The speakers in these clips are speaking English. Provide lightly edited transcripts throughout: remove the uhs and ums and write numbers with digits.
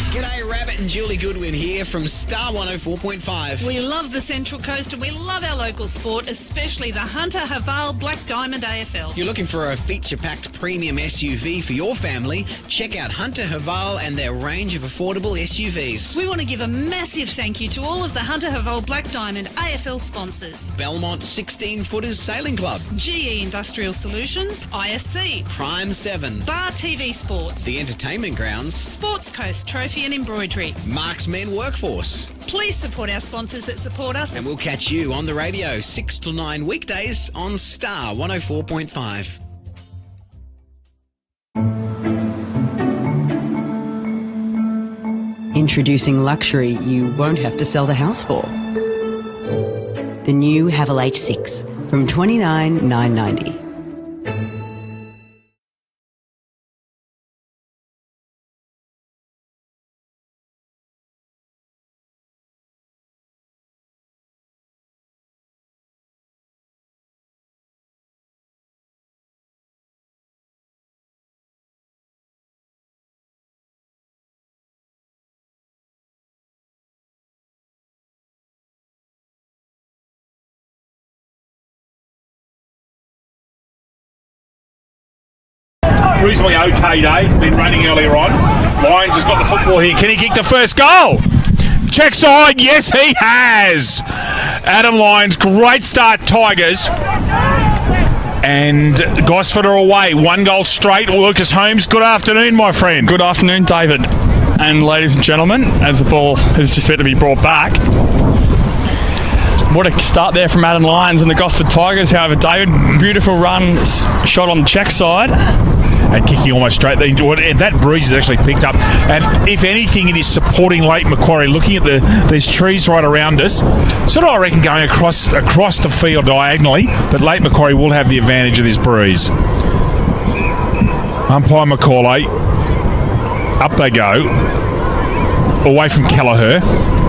G'day, Rabbit and Julie Goodwin here from Star 104.5. We love the Central Coast and we love our local sport, especially the Hunter Haval Black Diamond AFL. You're looking for a feature-packed premium SUV for your family? Check out Hunter Haval and their range of affordable SUVs. We want to give a massive thank you to all of the Hunter Haval Black Diamond AFL sponsors. Belmont 16-footers Sailing Club, GE Industrial Solutions, ISC, Prime 7, Bar TV Sports, The Entertainment Grounds, Sports Coast Trophy and Embroidery, Marks Men Workforce. Please support our sponsors that support us. And we'll catch you on the radio 6 to 9 weekdays on Star 104.5. Introducing luxury you won't have to sell the house for. The new Haval H6 from $29,990. Reasonably okay day, been running earlier on. Lyons has got the football here. Can he kick the first goal? Check side, yes he has! Adam Lyons, great start, Tigers. And Gosford are away, 1 goal straight. Lucas Holmes, good afternoon, my friend. Good afternoon, David. And ladies and gentlemen, as the ball is just about to be brought back. What a start there from Adam Lyons and the Gosford Tigers. However, David, beautiful run, shot on the check side. And kicking almost straight. And that breeze is actually picked up. And if anything, it is supporting Lake Macquarie. Looking at these trees right around us, sort of I reckon going across the field diagonally. But Lake Macquarie will have the advantage of this breeze. Umpire Macaulay. Up they go. Away from Kelleher.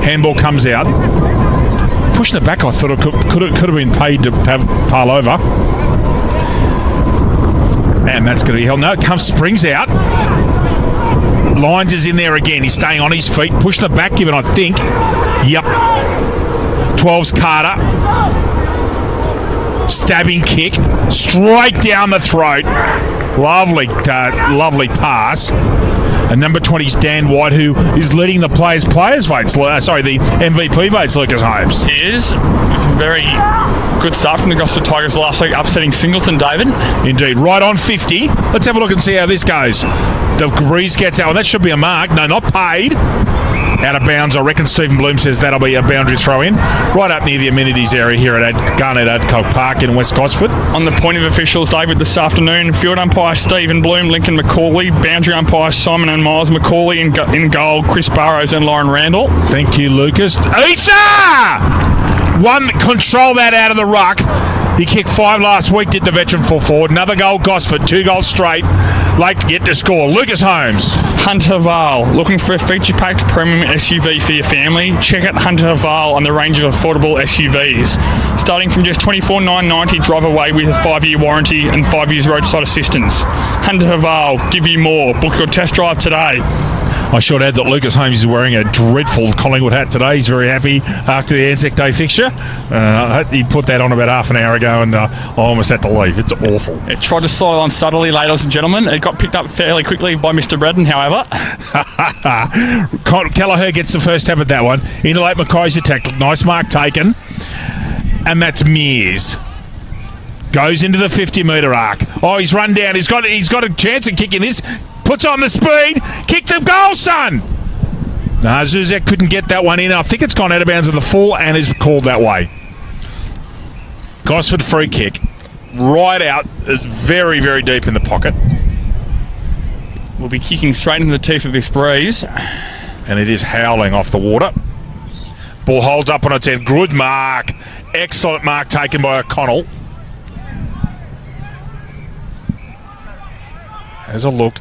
Handball comes out. Pushing it back, I thought it could have been paid to have pile over. And that's going to be held. No, it springs out. Lyons is in there again. He's staying on his feet. Pushing it back, given, I think. Yep. 12's Carter. Stabbing kick. Straight down the throat. Lovely pass. And number 20 is Dan White, who is leading the players' votes. The MVP votes, Lucas Holmes. He is. Very good start from the Gosford Tigers last week, upsetting Singleton, David. Indeed. Right on 50. Let's have a look and see how this goes. The breeze gets out. Well, that should be a mark. No, not paid. Out of bounds. I reckon Stephen Bloom says that'll be a boundary throw in. Right up near the amenities area here at Garnet Adcock Park in West Gosford. On the point of officials, David, this afternoon, field umpire Stephen Bloom, Lincoln Macaulay, boundary umpire Simon and Miles Macaulay in goal, Chris Burrows and Lauren Randall. Thank you, Lucas. Ether! Control that out of the ruck. He kicked 5 last week, did the veteran full forward. Another goal, Gosford. 2 goals straight. Lake to get to score. Lucas Holmes. Hunter Haval. Looking for a feature-packed premium SUV for your family? Check out Hunter Haval on the range of affordable SUVs. Starting from just $24,990, drive away with a 5-year warranty and 5 years roadside assistance. Hunter Haval, give you more. Book your test drive today. I should add that Lucas Holmes is wearing a dreadful Collingwood hat today. He's very happy after the Anzac Day fixture. He put that on about half an hour ago and I almost had to leave. It's awful. It tried to slide on subtly, ladies and gentlemen. It got picked up fairly quickly by Mr. Braddon, however. Kelleher gets the first tap at that one. Into Lake Mackay's attack. Nice mark taken. And that's Mears. Goes into the 50-metre arc. Oh, he's run down. He's got a chance of kicking this. Puts on the speed. Kick the goal, son. No, Zuzek couldn't get that one in. I think it's gone out of bounds at the full and is called that way. Gosford free kick. Right out. It's very, very deep in the pocket. We'll be kicking straight into the teeth of this breeze. And it is howling off the water. Ball holds up on its head. Good mark. Excellent mark taken by O'Connell. Has a look.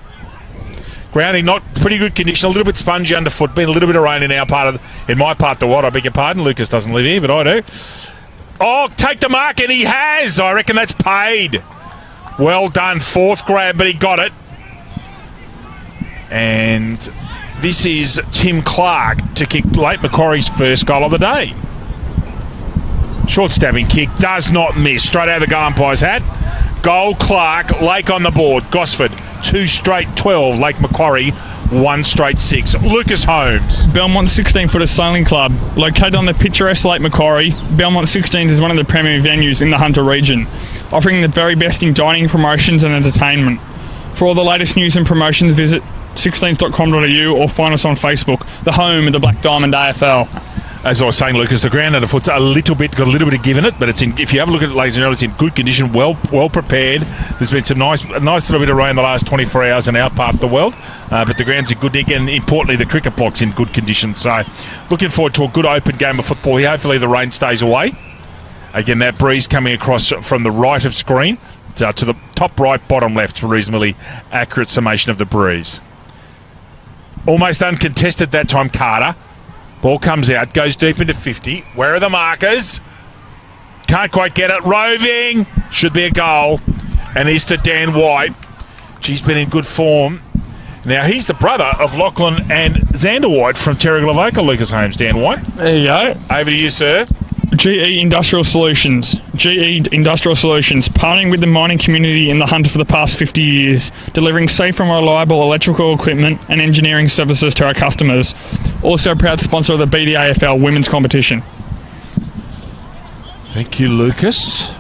Grounding not pretty good condition, a little bit spongy underfoot, been a little bit of rain in my part of the water. I beg your pardon, Lucas doesn't live here, but I do. Oh, take the mark, and he has. I reckon that's paid. Well done, 4th grab, but he got it. And This is Tim Clark to kick Lake Macquarie's first goal of the day. Short stabbing kick, does not miss. Straight out of the goal umpire's hat. Goal Clark, Lake on the board. Gosford, 2 straight 12. Lake Macquarie, 1 straight 6. Lucas Holmes. Belmont 16-footer sailing club. Located on the picturesque Lake Macquarie, Belmont 16s is one of the premier venues in the Hunter region, offering the very best in dining, promotions and entertainment. For all the latest news and promotions, visit 16s.com.au or find us on Facebook, the home of the Black Diamond AFL. As I was saying, Lucas, the ground underfoot's got a little bit of give in it, but it's in. If you have a look at it, ladies and gentlemen, it's in good condition, well prepared. There's been some nice little bit of rain the last 24 hours in our part of the world, but the ground's in good nick, and importantly, the cricket block's in good condition. So, looking forward to a good open game of football here. Hopefully, the rain stays away. Again, that breeze coming across from the right of screen to the top right, bottom left, reasonably accurate summation of the breeze. Almost uncontested that time, Carter. Ball comes out, goes deep into 50. Where are the markers? Can't quite get it. Roving. Should be a goal. And he's to Dan White. She's been in good form. Now, he's the brother of Lachlan and Xander White from Terry-Glavoka, Lucas Holmes. Dan White. There you go. Over to you, sir. GE Industrial Solutions. GE Industrial Solutions, partnering with the mining community in the Hunter for the past 50 years, delivering safe and reliable electrical equipment and engineering services to our customers. Also a proud sponsor of the BDAFL women's competition. Thank you, Lucas.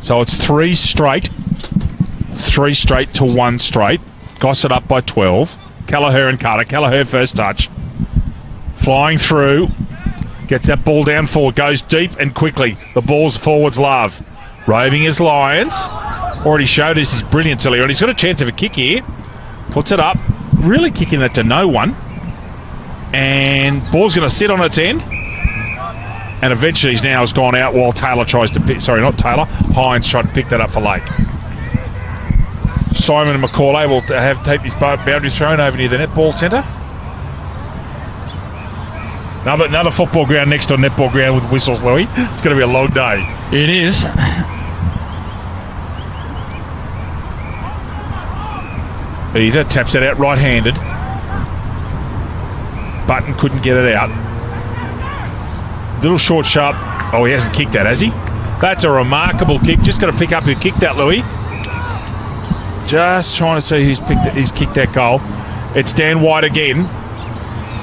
So it's 3 straight. 3 straight to 1 straight. Gosford up by 12. Kelleher and Carter. Kelleher first touch. Flying through. Gets that ball down forward, goes deep and quickly. The ball's forwards love. Roving his Lions. Already showed us his brilliance earlier, and he's got a chance of a kick here. Puts it up. Really kicking that to no one. And ball's going to sit on its end. And eventually he's now has gone out while Taylor tries to pick... Sorry, not Taylor. Hines tried to pick that up for Lake. Simon and Macaulay will take this boundary thrown over near the netball centre. Another football ground next to a netball ground with whistles, Louis. It's going to be a long day. It is. Either taps it out right-handed. Button couldn't get it out. Little short, sharp. Oh, he hasn't kicked that, has he? That's a remarkable kick. Just got to pick up who kicked that, Louis. Just trying to see who's kicked that goal. It's Dan White again.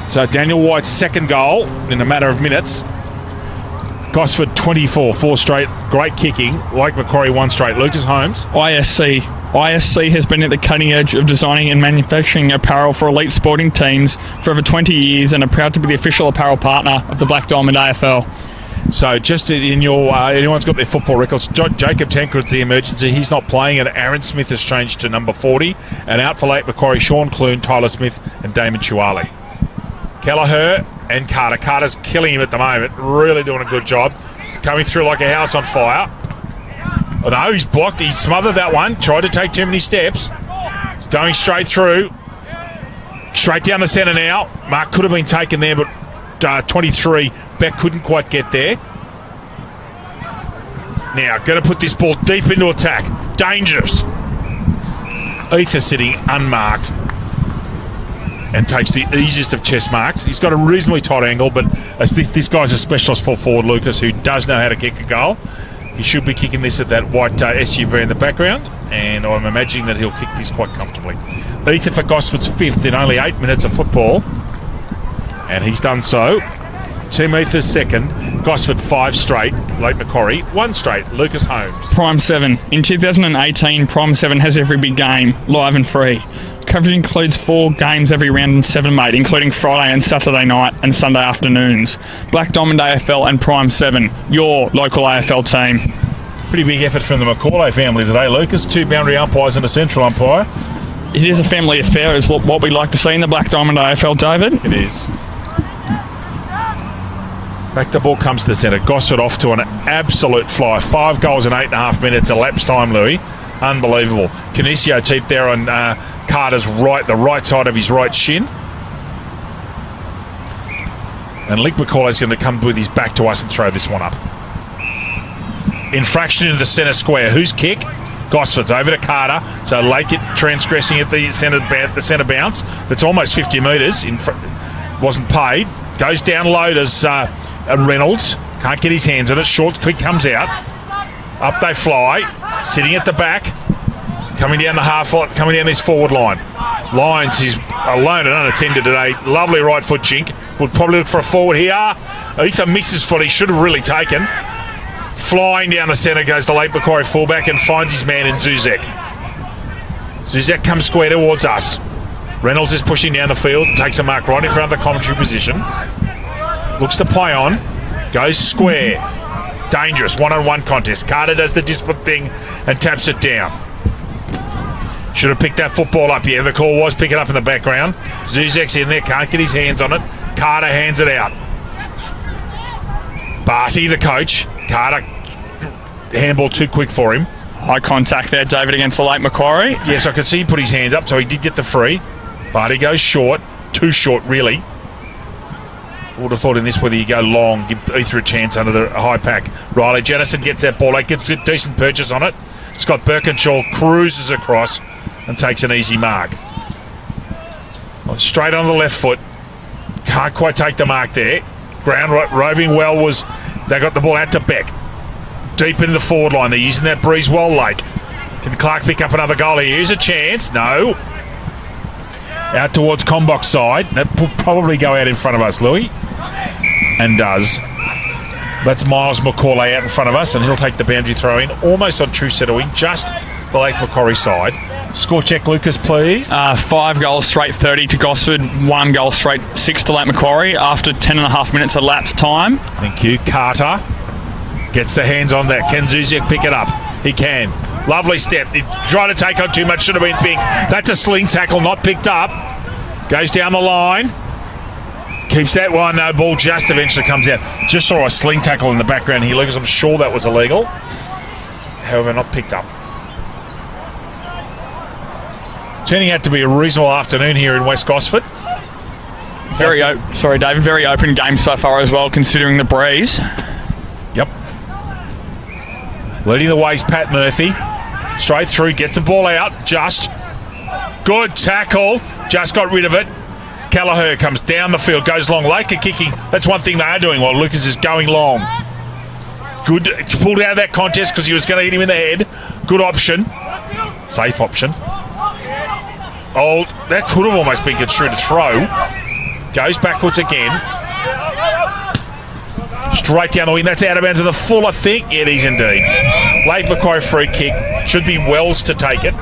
So Daniel White's second goal in a matter of minutes. Gosford 24, 4 straight, great kicking. Lake Macquarie 1 straight. Lucas Holmes. ISC has been at the cutting edge of designing and manufacturing apparel for elite sporting teams for over 20 years and are proud to be the official apparel partner of the Black Diamond AFL. So just in your, anyone's got their football records, Jacob Tankred's the emergency. He's not playing, and Aaron Smith has changed to number 40. And out for Lake Macquarie, Sean Clune, Tyler Smith and Damon Chuali. Kelleher and Carter. Carter's killing him at the moment. Really doing a good job. He's coming through like a house on fire. Oh no, he's blocked. He smothered that one. Tried to take too many steps. He's going straight through. Straight down the centre now. Mark could have been taken there, but 23. Beck couldn't quite get there. Now, going to put this ball deep into attack. Dangerous. Ether sitting unmarked. And takes the easiest of chest marks. He's got a reasonably tight angle, but as this guy's a specialist full forward, Lucas, who does know how to kick a goal. He should be kicking this at that white SUV in the background, and I'm imagining that he'll kick this quite comfortably. Ether for Gosford's 5th in only 8 minutes of football, and he's done so. Tim Ether's 2nd, Gosford 5 straight, Lake Macquarie 1 straight, Lucas Holmes. Prime 7. In 2018, Prime 7 has every big game, live and free. Coverage includes 4 games every round and 7, mate, including Friday and Saturday night and Sunday afternoons. Black Diamond AFL and Prime 7, your local AFL team. Pretty big effort from the Macaulay family today, Lucas. 2 boundary umpires and a central umpire. It is a family affair, is what we like to see in the Black Diamond AFL, David. It is. Back the ball comes to the centre. Gosford off to an absolute fly. 5 goals in 8.5 minutes elapsed time, Louis. Unbelievable. Canicio cheap there on Carter's right, the right side of his right shin. And Link McCauley's going to come with his back to us and throw this one up. Infraction into the centre square. Whose kick? Gosford's over to Carter. So Lake it transgressing at the centre bounce. That's almost 50 metres. Wasn't paid. Goes down low to Reynolds. Can't get his hands on it. Short quick comes out. Up they fly. Sitting at the back. Coming down the coming down this forward line. Lyons is alone and unattended today. Lovely right foot chink. Would probably look for a forward here. Ether misses what he should have really taken. Flying down the centre goes the late Macquarie fullback and finds his man in Zuzek. Zuzek comes square towards us. Reynolds is pushing down the field. Takes a mark right in front of the commentary position. Looks to play on. Goes square. Dangerous one-on-one contest. Carter does the discipline thing and taps it down. Should have picked that football up. Yeah, the call was pick it up in the background. Zuzek's in there. Can't get his hands on it. Carter hands it out. Barty, the coach. Carter, handball too quick for him. High contact there, David, against the late Macquarie. Yes, I could see he put his hands up, so he did get the free. Barty goes short. Too short, really. Would have thought in this whether you go long, give Ether a chance under the high pack. Riley Jennison gets that ball. Gets a decent purchase on it. Scott Birkinshaw cruises across and takes an easy mark. Straight on the left foot. Can't quite take the mark there. Ground roving well was... They got the ball out to Beck. Deep into the forward line. They're using that breeze well late. Can Clark pick up another goal here? Here's a chance. No. Out towards Combok's side. That will probably go out in front of us, Louis. And does. That's Miles McCauley out in front of us, and he'll take the boundary throw in. Almost on true settling. Just the late Macquarie side. Score check, Lucas, please. 5 goals straight 30 to Gosford, 1 goal straight 6 to late Macquarie after 10.5 minutes elapsed time. Thank you. Carter gets the hands on that. Can Zuzek pick it up? He can. Lovely step. He tried to take on too much, should have been picked. That's a sling tackle, not picked up. Goes down the line. Keeps that one. No, ball just eventually comes out. Just saw a sling tackle in the background here, Lucas. I'm sure that was illegal. However, not picked up. Turning out to be a reasonable afternoon here in West Gosford. Sorry, David. Very open game so far as well, considering the breeze. Yep. Leading the way is Pat Murphy. Straight through, gets the ball out. Just. Good tackle. Just got rid of it. Kelleher comes down the field, goes long. Laker kicking. That's one thing they are doing while Lucas is going long. Good. Pulled out of that contest because he was going to hit him in the head. Good option. Safe option. Oh, that could have almost been construed a throw. Goes backwards again. Straight down the wing. That's out of bounds to the full, I think. It is indeed. Late Macquarie free kick. Should be Wells to take it.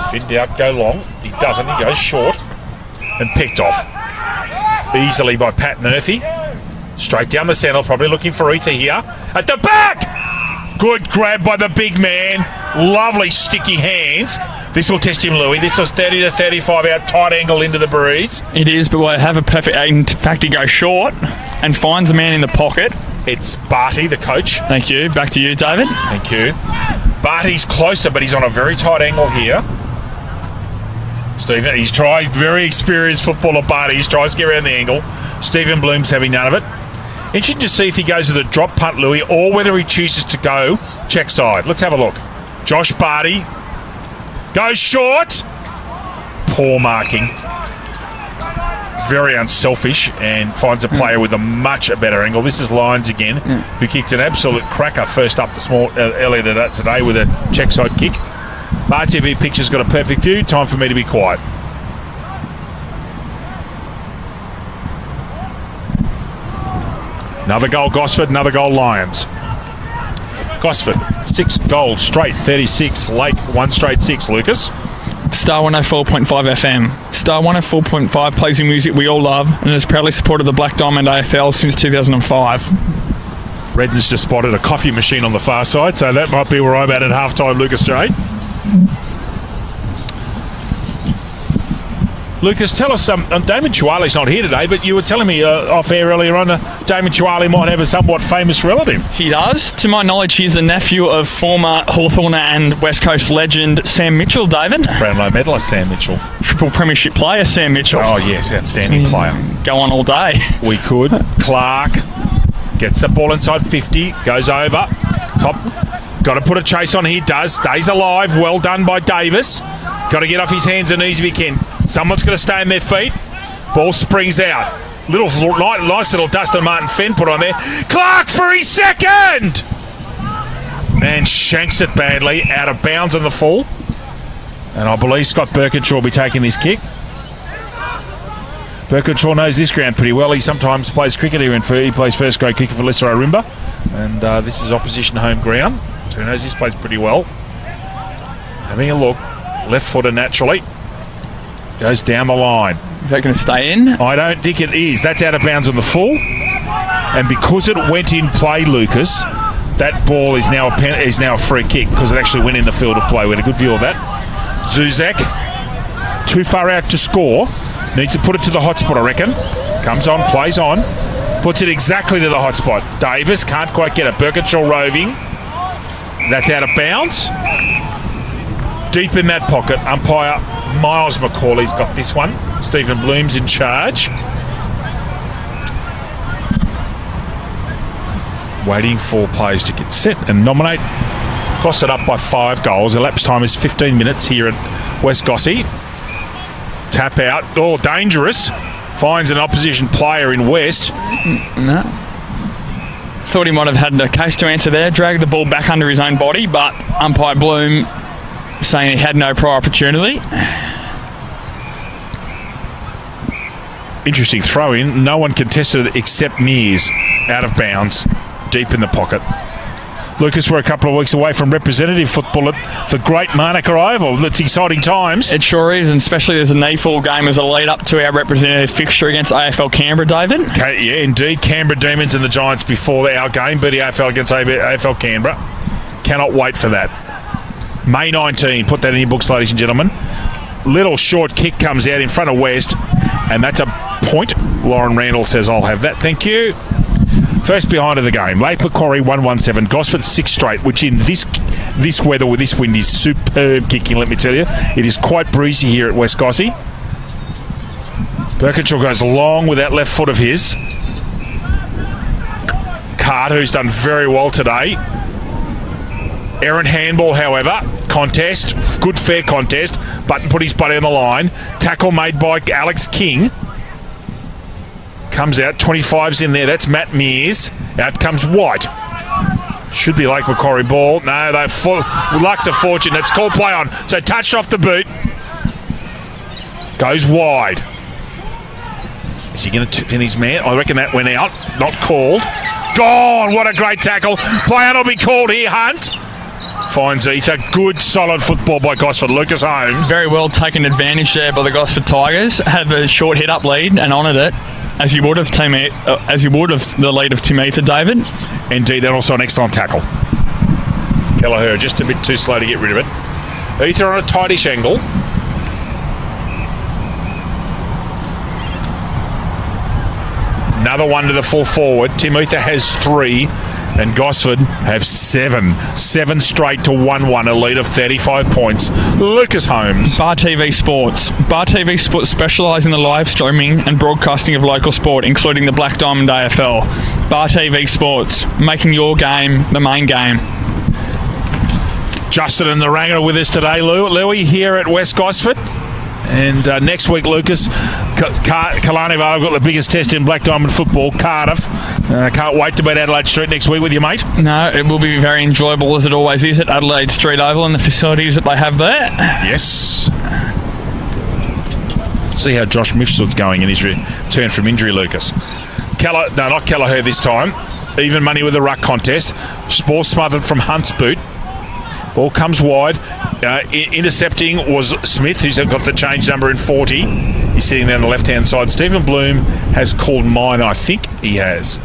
If in doubt, go long. He doesn't. He goes short. And picked off. Easily by Pat Murphy. Straight down the centre. Probably looking for Ether here. At the back! Good grab by the big man. Lovely sticky hands. This will test him, Louis. This was 30 to 35 out, tight angle into the breeze. It is, but we'll have a perfect... In fact, he goes short and finds a man in the pocket. It's Barty, the coach. Thank you. Back to you, David. Thank you. Barty's closer, but he's on a very tight angle here. Stephen, he's tried, very experienced footballer Barty. He tries to get around the angle. Stephen Bloom's having none of it. Interesting to see if he goes to the drop punt, Louis, or whether he chooses to go check side. Let's have a look. Josh Barty goes short. Poor marking. Very unselfish and finds a player with a much better angle. This is Lyons again, who kicked an absolute cracker first up the small earlier today with a check side kick. RTV Pictures got a perfect view. Time for me to be quiet. Another goal Gosford, another goal Lions. Gosford, 6 goals straight, 36. Lake, 1 straight 6. Lucas? Star 104.5 FM. Star 104.5 plays the music we all love and has proudly supported the Black Diamond AFL since 2005. Redden's just spotted a coffee machine on the far side, so that might be where I'm at half-time, Lucas J. Lucas, tell us, Damon Chiwali's not here today, but you were telling me off air earlier on Damon Chiwali might have a somewhat famous relative. He does. To my knowledge, he's the nephew of former Hawthorn and West Coast legend Sam Mitchell, David. Brownlow medalist Sam Mitchell. Triple premiership player Sam Mitchell. Oh, yes, outstanding player. Go on all day. We could. Clark gets the ball inside 50, goes over. Top. Got to put a chase on. He does. Stays alive. Well done by Davis. Got to get off his hands and knees if he can. Someone's got to stay on their feet. Ball springs out. Nice little Dustin Martin Fenn put on there. Clark for his second! And shanks it badly. Out of bounds on the full. And I believe Scott Birkinshaw will be taking this kick. Birkinshaw knows this ground pretty well. He sometimes plays cricket here. He plays first grade cricket for Lesser Orimba. And this is opposition home ground. So he knows this place pretty well. Having a look. Left footer naturally. Goes down the line. Is that going to stay in? I don't think it is. That's out of bounds on the full. And because it went in play, Lucas, that ball is now a free kick because it actually went in the field of play. We had a good view of that. Zuzak, too far out to score. Needs to put it to the hot spot, I reckon. Comes on, plays on. Puts it exactly to the hot spot. Davis can't quite get it. Birkinshaw roving. That's out of bounds. Deep in that pocket, umpire Miles McCauley's got this one. Stephen Bloom's in charge. Waiting for players to get set and nominate. Gosford up by 5 goals. Elapsed time is 15 minutes here at West Gossie. Tap out. Oh, dangerous. Finds an opposition player in West. No. Thought he might have had a case to answer there. Dragged the ball back under his own body, but umpire Bloom saying he had no prior opportunity. Interesting throw in. No one contested it except Mears. Out of bounds. Deep in the pocket. Lucas, we're a couple of weeks away from representative football at the great Manuka Oval. It's exciting times. It sure is, and especially there's a NEFL game as a lead up to our representative fixture against AFL Canberra, David. Okay, yeah, indeed. Canberra Demons and the Giants before our game. BDAFL against AFL Canberra. Cannot wait for that. May 19. Put that in your books, ladies and gentlemen. Little short kick comes out in front of West, and that's a point. Lauren Randall says, I'll have that. Thank you. First behind of the game, Lake Macquarie 117, Gosford 6 straight, which in this weather with this wind is superb kicking, let me tell you. It is quite breezy here at West Gossie. Birkinshaw goes long with that left foot of his. Carter, who's done very well today. Aaron handball, however, contest, good fair contest. Button put his buddy on the line. Tackle made by Alex King. Comes out, 25's in there. That's Matt Mears. Out comes White. Should be Lake Macquarie ball. No, luck's a fortune. It's called play on. So touched off the boot. Goes wide. Is he going to tip in his man? I reckon that went out. Not called. Gone. What a great tackle. Play on will be called here, Hunt. Finds Ether. Good, solid football by Gosford. Lucas Holmes. Very well taken advantage there by the Gosford Tigers. Had a short hit-up lead and honoured it. As you would of the lead of Tim Ether, David. Indeed, and also an excellent tackle. Kelleher just a bit too slow to get rid of it. Ether on a tightish angle. Another one to the full forward. Tim Ether has 3. And Gosford have 7. 7 straight to 1-1, a lead of 35 points. Lucas Holmes. Bar TV Sports. Bar TV Sports specialise in the live streaming and broadcasting of local sport, including the Black Diamond AFL. Bar TV Sports, making your game the main game. Justin and the Ranger with us today, Louie, here at West Gosford. And next week, Lucas, Kalani Vale got the biggest test in Black Diamond football, Cardiff. Can't wait to beat Adelaide Street next week with you, mate. No, it will be very enjoyable, as it always is at Adelaide Street Oval and the facilities that they have there. Yes. See how Josh Mifsud's going in his return from injury, Lucas. Not Kelleher this time. Even money with the ruck contest. Ball smothered from Hunt's boot. Ball comes wide. Intercepting was Smith, who's got the change number in 40. He's sitting there on the left-hand side. Stephen Bloom has called mine, I think he has.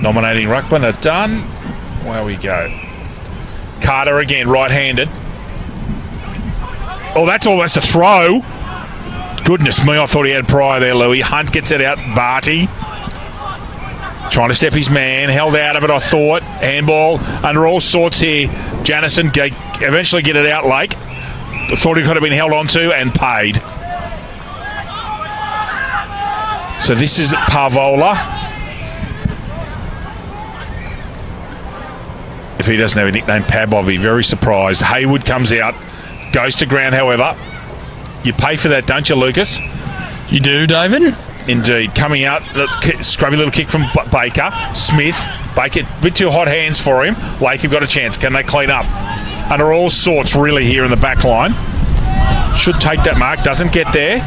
Nominating ruckman are done. Where we go. Carter again, right-handed. Oh, that's almost a throw. Goodness me, I thought he had prior there, Louis. Hunt gets it out. Barty trying to step his man. Held out of it, I thought. Handball under all sorts here. Janison eventually get it out, Lake. I thought he could have been held onto and paid. So this is Parvola. If he doesn't have a nickname, Pab, I'll be very surprised. Hayward comes out, goes to ground, however. You pay for that, don't you, Lucas? You do, David? Indeed. Coming out, scrubby little kick from Baker. Smith. Baker, a bit too hot hands for him. Lake have got a chance. Can they clean up? Under all sorts, really, here in the back line. Should take that mark. Doesn't get there.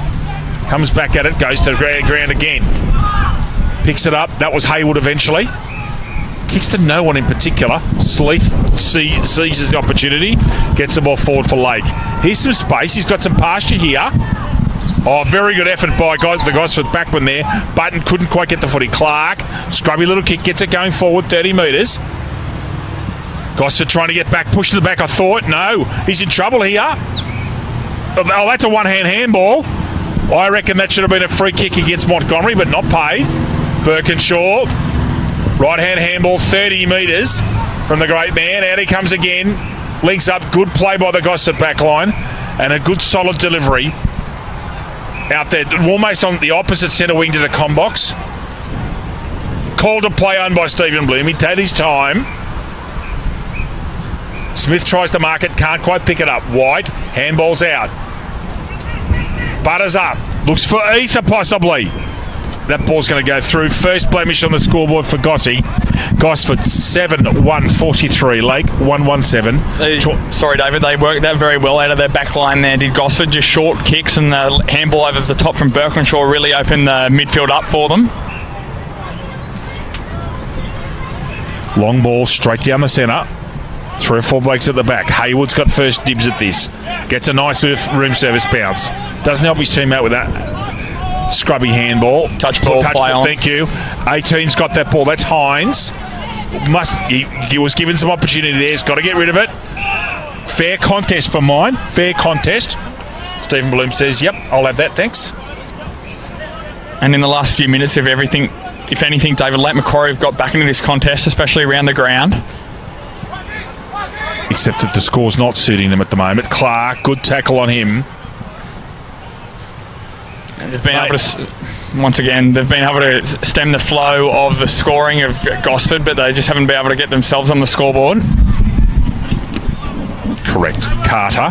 Comes back at it. Goes to the ground again. Picks it up. That was Hayward eventually. Kicks to no one in particular. Sleeth seizes the opportunity. Gets the ball forward for Lake. Here's some space. He's got some pasture here. Oh, very good effort by the Gosford backman there. Button couldn't quite get the footy. Clark, scrubby little kick, gets it going forward 30 metres. Gosford trying to get back, push to the back, I thought. No, he's in trouble here. Oh, that's a one-hand handball. I reckon that should have been a free kick against Montgomery, but not paid. Birkinshaw, right-hand handball, 30 metres from the great man. Out he comes again. Links up, good play by the Gosford back line, and a good solid delivery. Out there, almost on the opposite centre wing to the combox. Called a play on by Stephen Bloom. He'd take his time. Smith tries to mark it, can't quite pick it up. White, handball's out. Butters up, looks for Ether possibly. That ball's going to go through. First blemish on the scoreboard for Gossy. Gosford 7-1-43. Lake 1-1-7. Sorry, David. They worked that very well out of their back line there. Did Gosford just short kicks and the handball over the top from Birkinshaw really opened the midfield up for them. Long ball straight down the centre. 3 or 4 blokes at the back. Hayward's got first dibs at this. Gets a nice room service bounce. Doesn't help his team out with that. Scrubby handball. Touch ball, play on. Thank you. 18's got that ball. That's Hines. He was given some opportunity there. He's got to get rid of it. Fair contest for mine. Fair contest. Stephen Bloom says, yep, I'll have that, thanks. And in the last few minutes of everything, if anything, David, Lake Macquarie have got back into this contest, especially around the ground. Except that the score's not suiting them at the moment. Clark, good tackle on him. They've been able to, once again, they've been able to stem the flow of the scoring of Gosford, but they just haven't been able to get themselves on the scoreboard. Correct. Carter.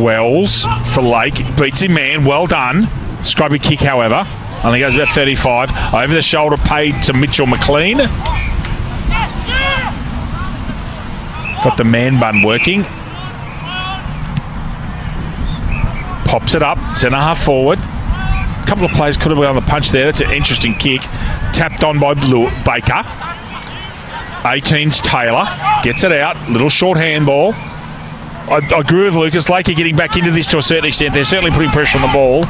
Wells for Lake. Beats him, man. Well done. Scrubby kick, however. Only goes about 35. Over the shoulder, paid to Mitchell McLean. Got the man bun working. Pops it up, centre half forward. A couple of players could have gone on the punch there. That's an interesting kick. Tapped on by Baker. 18's Taylor. Gets it out. Little short handball. I agree with Lucas. Lake are getting back into this to a certain extent. They're certainly putting pressure on the ball.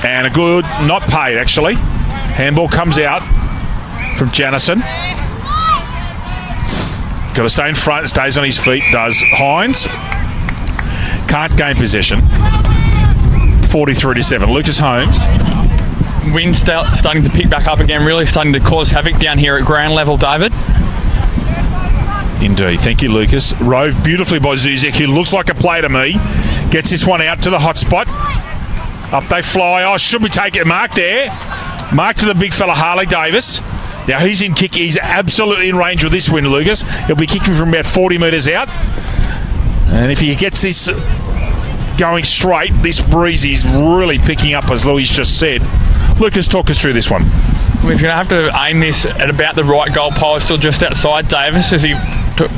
And a good, not paid actually. Handball comes out from Janison. Got to stay in front. Stays on his feet. Does Hines. Can't gain possession. 43-7. Lucas Holmes. Wind starting to pick back up again, really starting to cause havoc down here at ground level, David. Indeed. Thank you, Lucas. Rove beautifully by Zuzek, who looks like a play to me. Gets this one out to the hot spot. Up they fly. Oh, should we take it? Mark there. Mark to the big fella, Harley Davis. Now he's in kick. He's absolutely in range with this win, Lucas. He'll be kicking from about 40 metres out. And if he gets this going straight, this breeze is really picking up, as Louis just said. Lucas, talk us through this one. Well, he's going to have to aim this at about the right goal pole, still just outside Davis, as he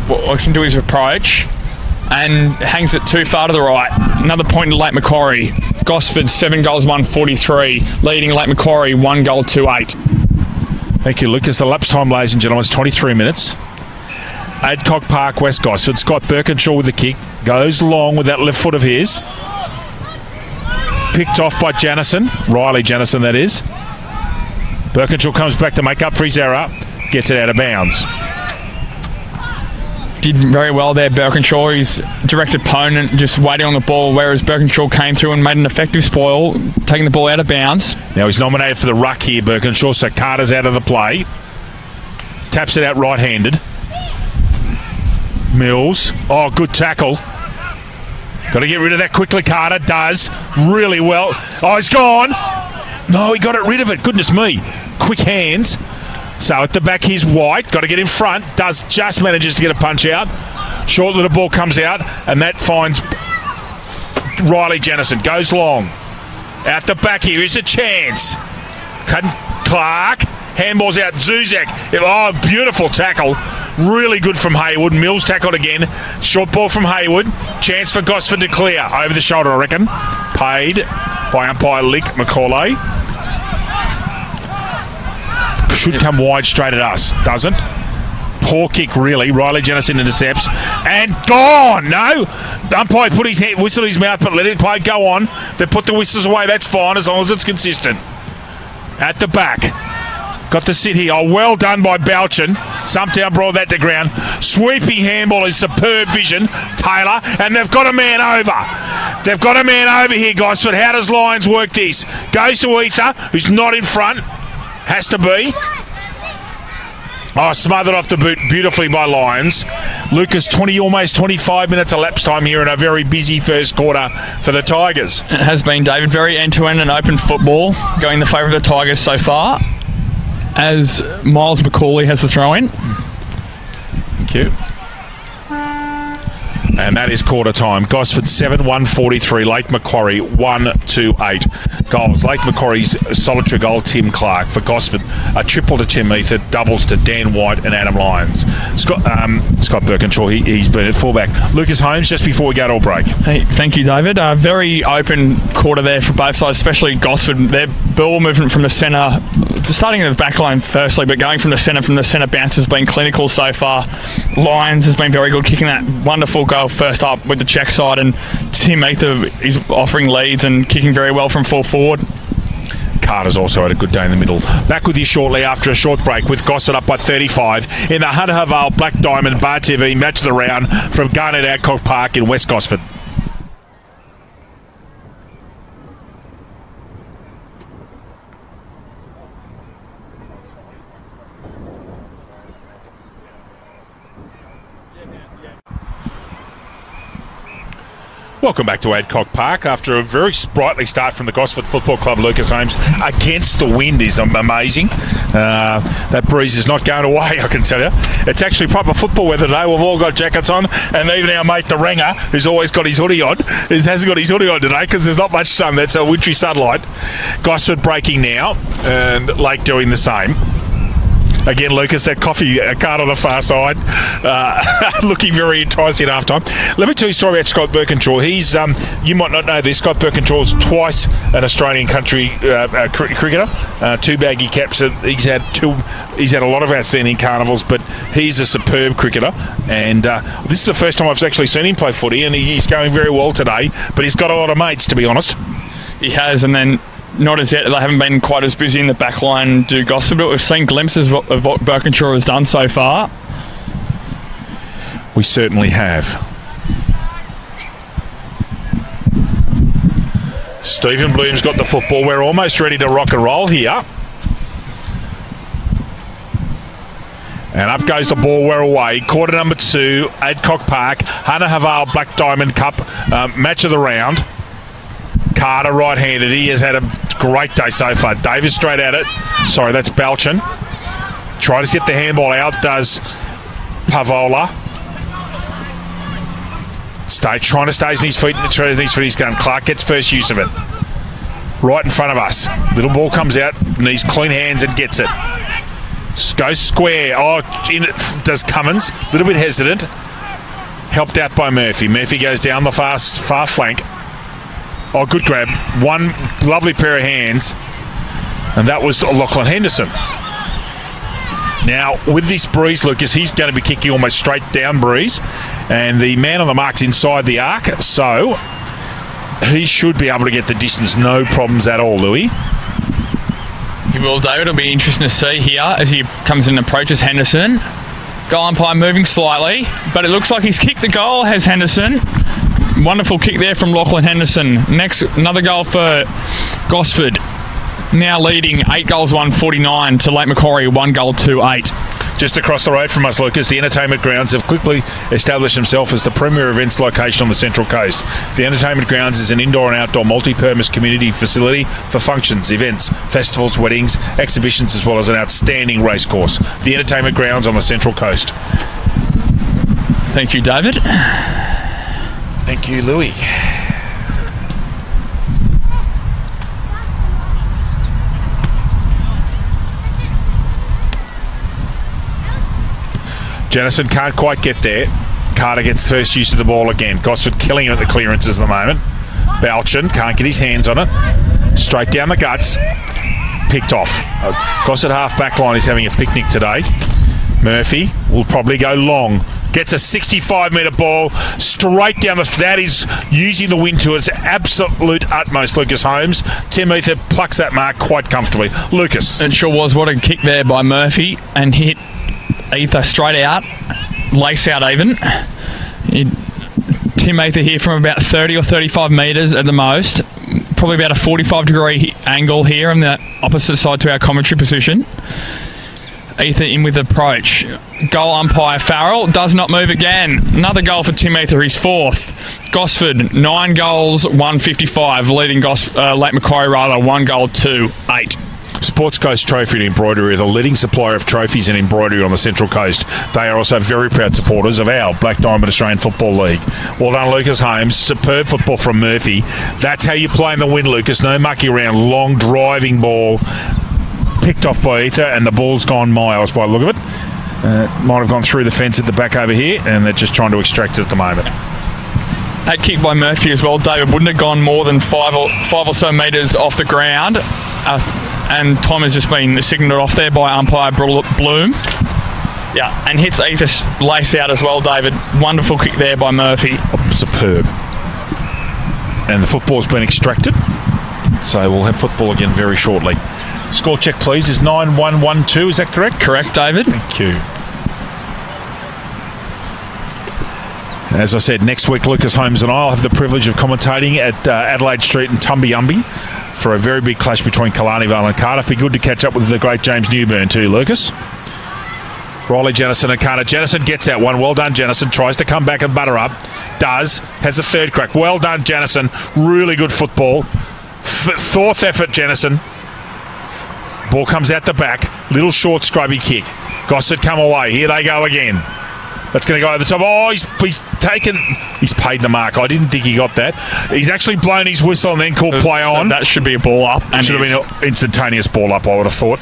looks into his approach and hangs it too far to the right. Another point to Lake Macquarie. Gosford 7 goals 143, leading Lake Macquarie 1 goal 2-8. Thank you, Lucas. The lapse time, ladies and gentlemen, is 23 minutes. Adcock Park, West Gosford. Scott Birkinshaw with the kick. Goes long with that left foot of his. Picked off by Janison. Riley Janison, that is. Birkinshaw comes back to make up for his error. Gets it out of bounds. did very well there, Birkinshaw. His direct opponent just waiting on the ball, whereas Birkinshaw came through and made an effective spoil, taking the ball out of bounds. Now he's nominated for the ruck here, Birkinshaw, so Carter's out of the play. Taps it out right-handed. Mills. Oh, good tackle. Got to get rid of that quickly, Carter. Does. Really well. Oh, he's gone. No, he got rid of it. Goodness me. Quick hands. So at the back, here's White. Got to get in front. Just manages to get a punch out. Short little ball comes out, and that finds Riley Jennison. Goes long. Out the back here is a chance. Clark. Handball's out. Zuzak. Oh, beautiful tackle. Really good from Haywood. Mills tackled again. Short ball from Haywood. Chance for Gosford to clear. Over the shoulder, I reckon. Paid by umpire Lick Macaulay. Should come wide straight at us. Doesn't. Poor kick, really. Riley Jennison intercepts. And gone! No! Umpire put his whistle in his mouth, but let it play go on. They put the whistles away. That's fine as long as it's consistent. At the back. Got to sit here. Oh, well done by Balchin. Somehow brought that to ground. Sweeping handball is superb vision. Taylor. And they've got a man over. They've got a man over here, Gosford. How does Lyons work this? Goes to Ether, who's not in front. Has to be. Oh, smothered off the boot beautifully by Lyons. Lucas, almost 25 minutes elapsed time here in a very busy first quarter for the Tigers. It has been, David, very end-to-end and open football, going in the favour of the Tigers so far, as Miles Macaulay has the throw-in. Thank you. And that is quarter time. Gosford 7-1-43. Lake Macquarie 1-2-8. Goals. Lake Macquarie's solitary goal, Tim Clark. For Gosford, a triple to Tim Ether, doubles to Dan White and Adam Lyons. Scott Birkinshaw, he's been at fullback. Lucas Holmes, just before we go to a break. Hey, thank you, David. Very open quarter there for both sides, especially Gosford. Their ball movement from the centre, starting in the back line firstly, but going from the centre bounce has been clinical so far. Lyons has been very good, kicking that wonderful goal first up with the check side, and Tim Ether is offering leads and kicking very well from full forward. Carter's also had a good day in the middle. Back with you shortly after a short break with Gosford up by 35 in the Hunter Haval Black Diamond Bar TV match of the round from Garnet Adcock Park in West Gosford. Welcome back to Adcock Park after a very sprightly start from the Gosford Football Club. Lucas Holmes against the wind is amazing. That breeze is not going away, I can tell you. It's actually proper football weather today. We've all got jackets on, and even our mate the Ringer, who's always got his hoodie on, hasn't got his hoodie on today because there's not much sun. That's a wintry sunlight. Gosford breaking now, and Lake doing the same. Again, Lucas, that coffee card on the far side, looking very enticing half time. Let me tell you a story about Scott Birkinshaw. He's, you might not know this, Scott Birkinshaw's twice an Australian country cricketer, 2 baggy caps. He's had a lot of outstanding carnivals, but he's a superb cricketer. And this is the first time I've actually seen him play footy, and he's going very well today. But he's got a lot of mates, to be honest. He has, and then not as yet, they haven't been quite as busy in the back line do Gosford, but we've seen glimpses of what Birkinshaw has done so far. We certainly have. Stephen Bloom's got the football. We're almost ready to rock and roll here. And up goes the ball, we're away. Quarter number 2, Adcock Park, Hunter Haval Black Diamond Cup, match of the round. Carter right-handed. He has had a great day so far. Davis straight at it. Sorry, that's Balchin. Trying to get the handball out, does Pavola. Trying to stay on his feet. He's going. Clark gets first use of it. Right in front of us. Little ball comes out, needs clean hands and gets it. Goes square. Oh, in it does Cummins. A little bit hesitant. Helped out by Murphy. Murphy goes down the far flank. Oh, good grab. One lovely pair of hands. And that was Lachlan Henderson. Now, with this breeze, Lucas, he's going to be kicking almost straight down breeze. And the man on the mark's inside the arc. So, he should be able to get the distance. No problems at all, Louis. He will, David. It'll be interesting to see here as he comes in and approaches Henderson. Goal umpire moving slightly, but it looks like he's kicked the goal, has Henderson. Wonderful kick there from Lachlan Henderson. Next, another goal for Gosford. Now leading 8 goals 149 to Lake Macquarie 1 goal 2-8. Just across the road from us, Lucas, the Entertainment Grounds have quickly established themselves as the premier events location on the Central Coast. The Entertainment Grounds is an indoor and outdoor multi-purpose community facility for functions, events, festivals, weddings, exhibitions, as well as an outstanding racecourse. The Entertainment Grounds on the Central Coast. Thank you, David. Thank you, Louis. Jennison can't quite get there. Carter gets first use of the ball again. Gosford killing him at the clearances at the moment. Balchin can't get his hands on it. Straight down the guts. Picked off. Gosford half-back line is having a picnic today. Murphy will probably go long. Gets a 65-metre ball straight down the... That is using the wind to its absolute utmost, Lucas Holmes. Tim Ether plucks that mark quite comfortably. Lucas. It sure was. What a kick there by Murphy, and hit Ether straight out, lace out even. Tim Ether here from about 30 or 35 metres at the most. Probably about a 45-degree angle here on the opposite side to our commentary position. Ether in with approach. Goal umpire Farrell does not move again. Another goal for Tim Ether, his 4th. Gosford, 9 goals, 155, leading Lake Macquarie 1 goal 2-8. Sports Coast Trophy and Embroidery are the leading supplier of trophies and embroidery on the Central Coast. They are also very proud supporters of our Black Diamond Australian Football League. Well done, Lucas Holmes. Superb football from Murphy. That's how you play in the wind, Lucas. No mucking around. Long driving ball. Picked off by Ether, and the ball's gone miles by the look of it. Might have gone through the fence at the back over here, and they're just trying to extract it at the moment. That kick by Murphy as well, David, wouldn't have gone more than five or so metres off the ground. And time has just been signalled off there by umpire Bloom. Yeah, and hits Ether's lace out as well, David. Wonderful kick there by Murphy. Oh, superb. And the football's been extracted. So we'll have football again very shortly. Score check, please, is 9-1-1-2. Is that correct? Correct, David. Thank you. As I said, next week, Lucas Holmes and I will have the privilege of commentating at Adelaide Street and Tumbiumbi for a very big clash between Killarney Vale and Cardiff. Be good to catch up with the great James Newburn too, Lucas. Riley Jennison and Carter. Jennison gets that one. Well done, Jennison. Tries to come back and butter up. Does. Has a third crack. Well done, Jennison. Really good football. Fourth effort, Jennison. Ball comes out the back. Little short scrubby kick. Gosford come away. Here they go again. That's going to go over the top. Oh, he's paid the mark. I didn't think he got that. He's actually blown his whistle and then called play on. So that should be a ball up. And should have been an instantaneous ball up, I would have thought.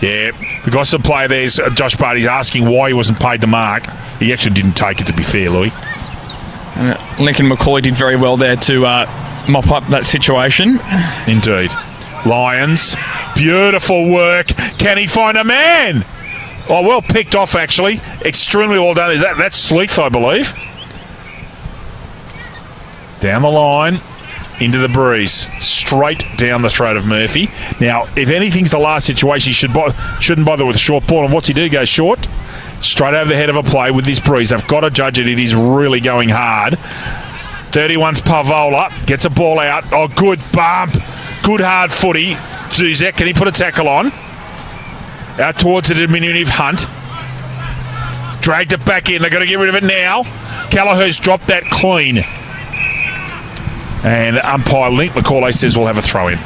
Yeah, the Gosford player there's Josh Barty's asking why he wasn't paid the mark. He actually didn't take it, to be fair, Louis. Lincoln McCoy did very well there to mop up that situation. Indeed. Lions, beautiful work. Can he find a man? Oh, well picked off, actually. Extremely well done. That's Sleeth, I believe. Down the line, into the breeze. Straight down the throat of Murphy. Now, if anything's the last situation, he shouldn't bother with a short ball. And what's he do? Goes short. Straight over the head of a play with this breeze. They've got to judge it. It is really going hard. 31's Pavola. Gets a ball out. Oh, good bump. Good hard footy. Zuzek, can he put a tackle on? Out towards the diminutive Hunt. Dragged it back in. They've got to get rid of it now. Kelleher's dropped that clean. And umpire Link McCauley says we'll have a throw in.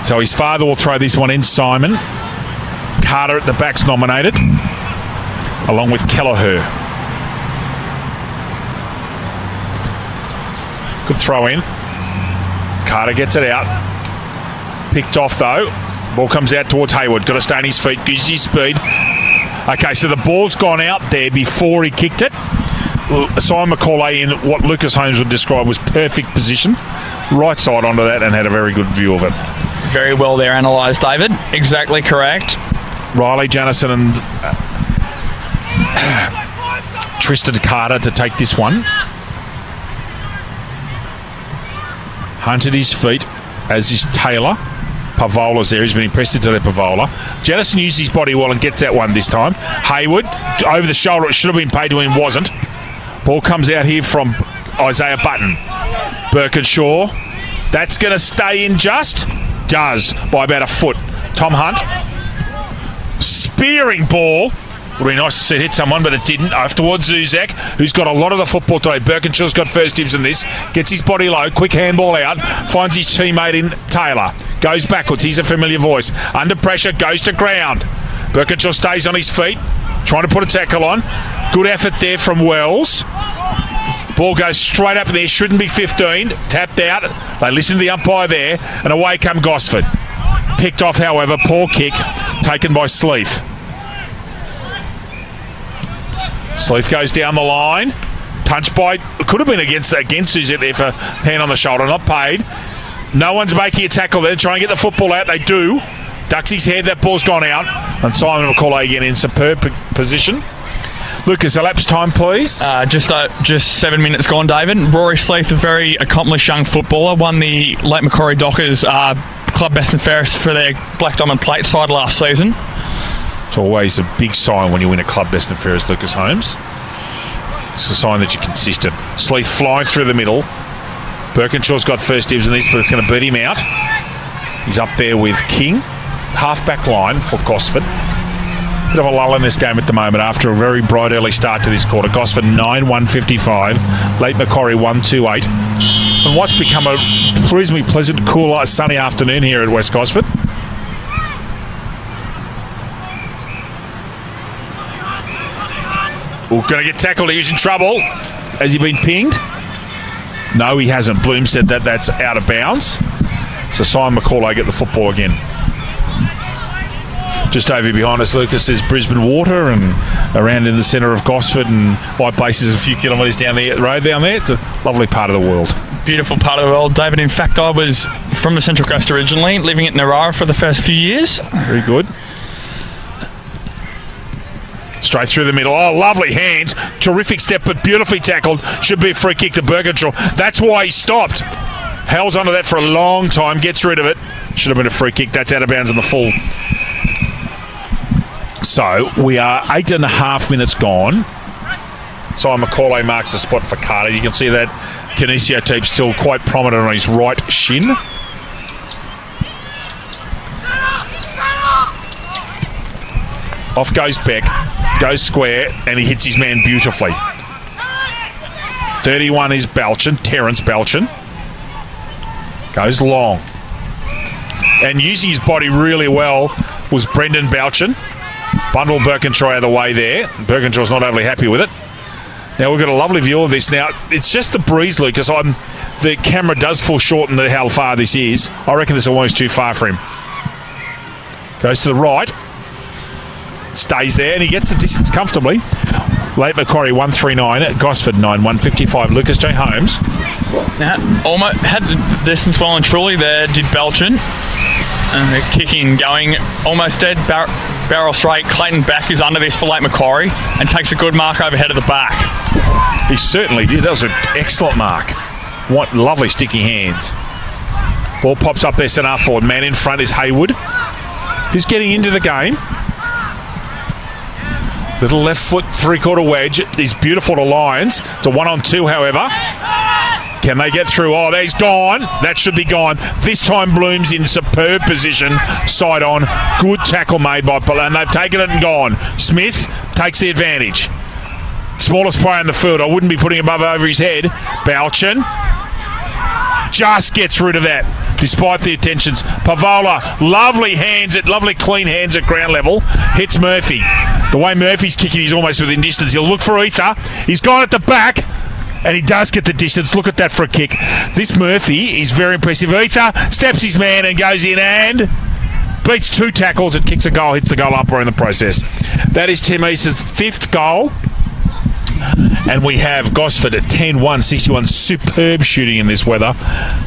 So his father will throw this one in, Simon. Carter at the back's nominated, along with Kelleher. Good throw in. Carter gets it out. Picked off though. Ball comes out towards Hayward. Got to stay on his feet. Gives his speed. Okay, so the ball's gone out there before he kicked it. Simon McCauley in what Lucas Holmes would describe was perfect position. Right side onto that and had a very good view of it. Very well there analysed, David. Exactly correct. Riley Jennison and Tristan Carter to take this one. Hunt at his feet, as is Taylor. Pavola's there. He's been impressive to that Pavola. Jennison used his body well and gets that one this time. Hayward, over the shoulder. It should have been paid to him, wasn't. Ball comes out here from Isaiah Button. Birkinshaw. That's going to stay in just. Does, by about a foot. Tom Hunt. Spearing ball. Would be nice to see it hit someone, but it didn't. Off towards Zuzak, who's got a lot of the football today. Birkinshaw's got first dibs in this. Gets his body low. Quick handball out. Finds his teammate in Taylor. Goes backwards. He's a familiar voice. Under pressure. Goes to ground. Birkinshaw stays on his feet. Trying to put a tackle on. Good effort there from Wells. Ball goes straight up there. Shouldn't be 15. Tapped out. They listen to the umpire there. And away come Gosford. Picked off, however. Poor kick. Taken by Sleeth. Sleeth goes down the line. Punched by... Could have been against Suzette there for hand on the shoulder. Not paid. No one's making a tackle there. Trying to get the football out. They do. Ducks his head. That ball's gone out. And Simon McCauley again in superb position. Lucas, elapsed time, please. Just 7 minutes gone, David. Rory Sleeth, a very accomplished young footballer, won the Lake Macquarie Dockers club best and fairest for their Black Diamond Plate side last season. It's always a big sign when you win a club best and fairest, Lucas Holmes. It's a sign that you're consistent. Sleeth flying through the middle. Birkinshaw's got first dibs in this, but it's going to beat him out. He's up there with King. Half-back line for Gosford. Bit of a lull in this game at the moment after a very bright early start to this quarter. Gosford 9-155. Lake Macquarie 1-2-8. And what's become a reasonably pleasant, cool, sunny afternoon here at West Gosford. Going to get tackled. He's in trouble. Has he been pinged? No, he hasn't. Bloom said that that's out of bounds. So Simon McCauley get the football again. Just over behind us, Lucas, is Brisbane Water, and around in the centre of Gosford, and White Base is a few kilometres down the road down there. It's a lovely part of the world. Beautiful part of the world, David. In fact, I was from the Central Coast originally, living at Narara for the first few years. Very good. Straight through the middle. Oh, lovely hands. Terrific step, but beautifully tackled. Should be a free kick to Birkinshaw. That's why he stopped. Howls onto that for a long time. Gets rid of it. Should have been a free kick. That's out of bounds on the full. So, we are 8.5 minutes gone. Simon McCauley marks the spot for Carter. You can see that Kinesio tape still quite prominent on his right shin. Off goes Beck. Goes square, and he hits his man beautifully. 31 is Belchin, Terence Belchin. Goes long. And using his body really well was Brendan Belchin. Bundle Birkinshaw out of the way there. Birkinshaw's not overly happy with it. Now we've got a lovely view of this. Now, it's just the breeze, Lucas. The camera does foreshorten how far this is. I reckon this is almost too far for him. Goes to the right. Stays there, and he gets the distance comfortably. Lake Macquarie 139, Gosford 9-155. Lucas J. Holmes. Now, almost had the distance well and truly there, did Belchin. Kicking, going almost dead, barrel straight. Clayton Back is under this for Lake Macquarie and takes a good mark overhead of the back. He certainly did. That was an excellent mark. What lovely sticky hands. Ball pops up there, centre forward. Man in front is Hayward, who's getting into the game. Little left foot, three-quarter wedge. He's beautiful to Lyons. It's a 1-on-2, however. Can they get through? Oh, he's gone. That should be gone. This time Bloom's in superb position. Side on. Good tackle made by... And they've taken it and gone. Smith takes the advantage. Smallest player in the field. I wouldn't be putting above over his head. Belchin just gets rid of that, despite the attentions. Pavola, lovely clean hands at ground level. Hits Murphy. The way Murphy's kicking, he's almost within distance. He'll look for Ether. He's gone at the back, and he does get the distance. Look at that for a kick. This Murphy is very impressive. Ether steps his man and goes in and beats two tackles and kicks a goal, hits the goal upright in the process. That is Tim East's fifth goal. And we have Gosford at 10-1-61. Superb shooting in this weather.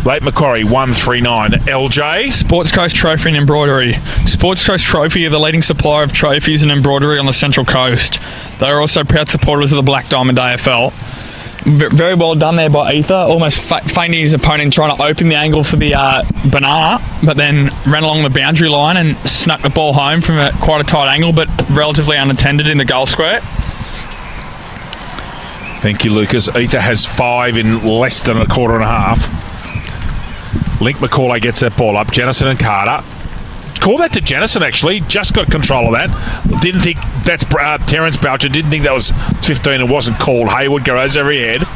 Lake Macquarie 139. LJ. Sports Coast Trophy and Embroidery. Sports Coast Trophy are the leading supplier of trophies and embroidery on the Central Coast. They are also proud supporters of the Black Diamond AFL. Very well done there by Ether. Almost feinting his opponent, trying to open the angle for the banana. but then ran along the boundary line and snuck the ball home from quite a tight angle, but relatively unattended in the goal square. Thank you, Lucas. Ether has 5 in less than a quarter and a half. Link Macaulay gets that ball up. Jennison and Carter. Call that to Jennison, actually. Just got control of that. Didn't think that's Terence Boucher. Didn't think that was 15 and wasn't called. Hayward goes over head.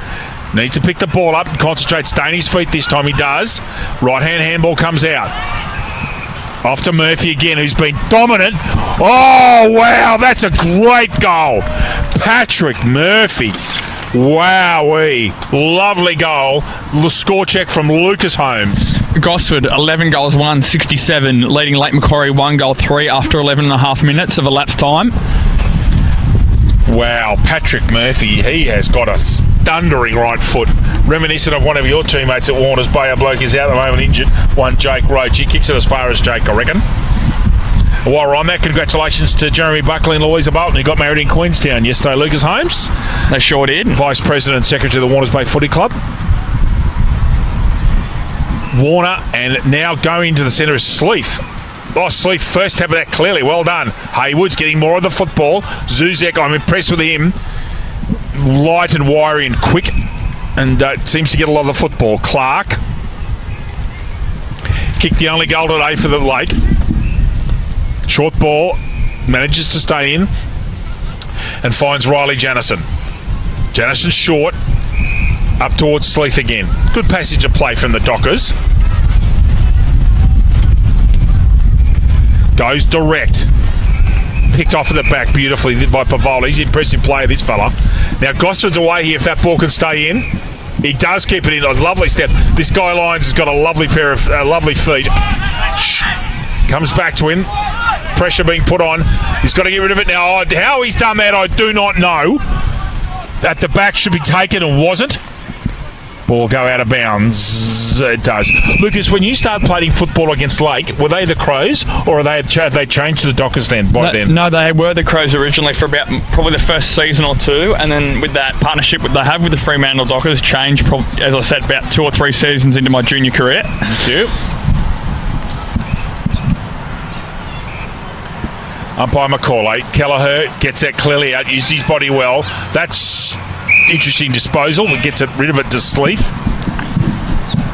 Needs to pick the ball up and concentrate. Stay on his feet this time. He does. Right-hand handball comes out. Off to Murphy again, who's been dominant. Oh, wow. That's a great goal. Patrick Murphy. Wowee. Lovely goal. Score check from Lucas Holmes. Gosford, 11 goals, 167, leading Lake Macquarie 1 goal 3 after 11 and a half minutes of elapsed time. Wow, Patrick Murphy, he has got a thundering right foot. Reminiscent of one of your teammates at Warners Bay. A bloke is out at the moment injured. One, Jake Roach. He kicks it as far as Jake, I reckon. While we're on that, congratulations to Jeremy Buckley and Louisa Bolton, who got married in Queenstown yesterday. Lucas Holmes. They sure did. Vice President and Secretary of the Warners Bay Footy Club. Warner, and now going to the centre is Sleeth. Oh, Sleeth, first tap of that clearly. Well done. Hayward's getting more of the football. Zuzek, I'm impressed with him. Light and wiry and quick, and seems to get a lot of the football. Clark kicked the only goal today for the Lake. Short ball, manages to stay in and finds Riley Jannison. Jannison short, up towards Sleeth again. Good passage of play from the Dockers. Goes direct. Picked off at the back beautifully by Pavola. He's an impressive player, this fella. Now Gosford's away here if that ball can stay in. He does keep it in. A lovely step. This guy Lyons has got a lovely pair of lovely feet. Comes back to him. Pressure being put on. He's got to get rid of it now. How he's done that, I do not know. At the back should be taken and wasn't. Ball go out of bounds. It does. Lucas, when you started playing football against Lake, were they the Crows or have they changed to the Dockers then? No, they were the Crows originally for about probably the first season or two, and then with that partnership that they have with the Fremantle Dockers, changed, as I said, about 2 or 3 seasons into my junior career. Thank you. Umpire Macaulay. Kelleher gets that clearly out, uses his body well. That's interesting disposal. It gets rid of it to Sleeth.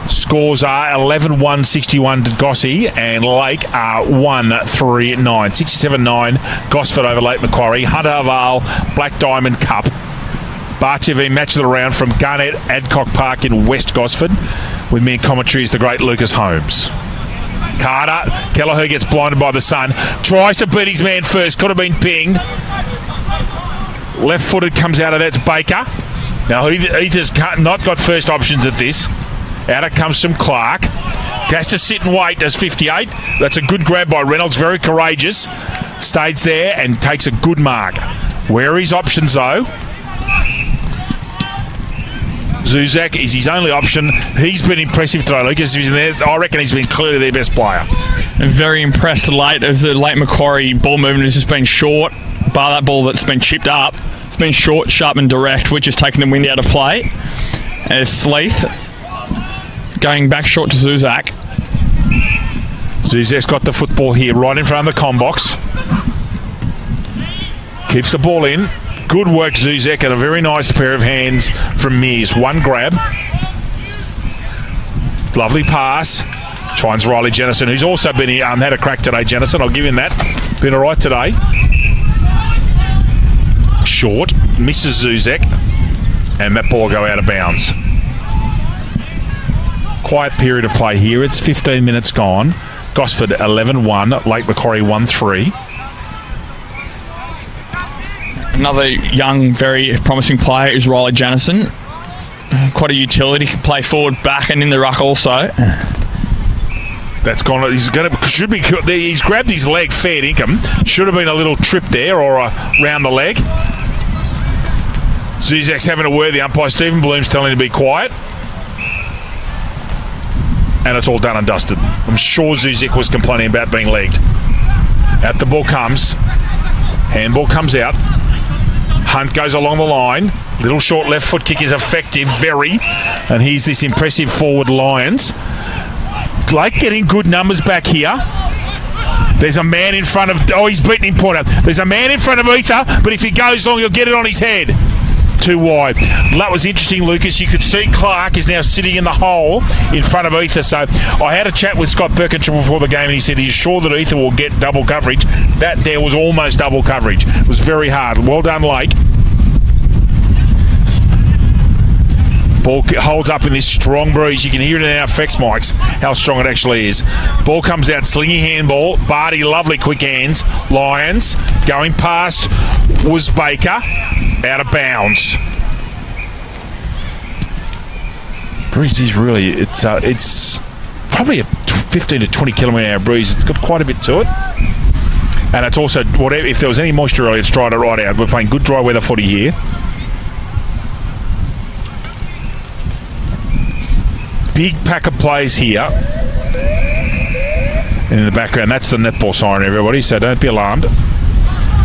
Scores are 11-1-61 to Gossie, and Lake are 1-3-9. 67-9, Gosford over Lake Macquarie. Hunter Vale, Black Diamond Cup. Bar TV match of the round from Garnett Adcock Park in West Gosford. With me in commentary is the great Lucas Holmes. Carter, Kelleher gets blinded by the sun. Tries to beat his man first. Could have been pinged. Left-footed comes out of that. It's Baker. Now, Ether's not got first options at this. Out it comes from Clark. Has to sit and wait. Does 58. That's a good grab by Reynolds. Very courageous. Stays there and takes a good mark. Where are his options, though? Zuzak is his only option. He's been impressive today, Lucas. I reckon he's been clearly their best player. And very impressed late as the Lake Macquarie ball movement has just been short. Bar that ball that's been chipped up. It's been short, sharp and direct, which has taken the wind out of play. As Sleeth going back short to Zuzak. Zuzak's got the football here right in front of the com box. Keeps the ball in. Good work, Zuzak, and a very nice pair of hands from Mears. One grab. Lovely pass. Finds Riley Jennison, who's also been had a crack today, Jennison. I'll give him that. Been all right today. Short. Misses Zuzak. And that ball go out of bounds. Quiet period of play here. It's 15 minutes gone. Gosford 11-1. Lake Macquarie 1-3. Another young, very promising player is Riley Jannison. Quite a utility, can play forward, back, and in the ruck also. That's gone. He's grabbed his leg fair dinkum. Should have been a little trip there or round the leg. Zuzak's having a word. The umpire Stephen Bloom's telling him to be quiet. And it's all done and dusted. I'm sure Zuzak was complaining about being legged. Out the ball comes. Handball comes out. Hunt goes along the line. Little short left foot kick is effective, very. And here's this impressive forward Lions. Blake getting good numbers back here. There's a man in front of... Oh, he's beaten him point out. There's a man in front of Ether, but if he goes long, he'll get it on his head. Too wide. That was interesting, Lucas. You could see Clark is now sitting in the hole in front of Ether. So I had a chat with Scott Birkinshaw before the game, and he said he's sure that Ether will get double coverage. That there was almost double coverage. It was very hard. Well done, Lake. Ball holds up in this strong breeze. You can hear it in our effects mics, how strong it actually is. Ball comes out, slingy handball. Barty, lovely quick hands. Lions going past was Baker. Out of bounds. Breeze is really, it's probably a 15 to 20 kilometre an hour breeze. It's got quite a bit to it. And it's also, whatever, if there was any moisture earlier, it's dried it right out. We're playing good dry weather footy here. Big pack of players here. And in the background, that's the netball siren, everybody, so don't be alarmed.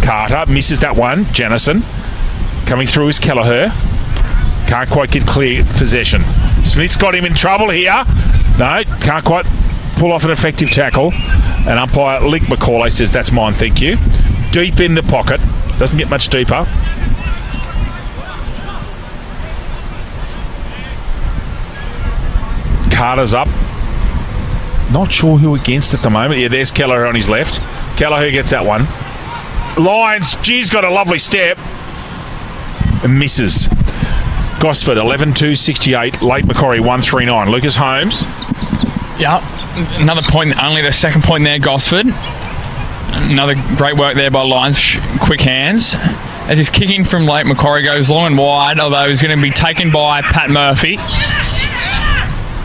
Carter misses that one. Janison coming through is Kelleher. Can't quite get clear possession. Smith's got him in trouble here. No, can't quite pull off an effective tackle. And umpire Lick McCauley says, that's mine, thank you. Deep in the pocket. Doesn't get much deeper. Carter's up. Not sure who against at the moment. Yeah, there's Kelleher on his left. Kelleher gets that one. Lions, geez, got a lovely step. And misses. Gosford, 11-2-68. Late Macquarie, 1-3-9. Lucas Holmes. Yeah, another point, only the second point there, Gosford. Another great work there by Lions. Quick hands. As his kicking from Late Macquarie goes long and wide, although he's going to be taken by Pat Murphy.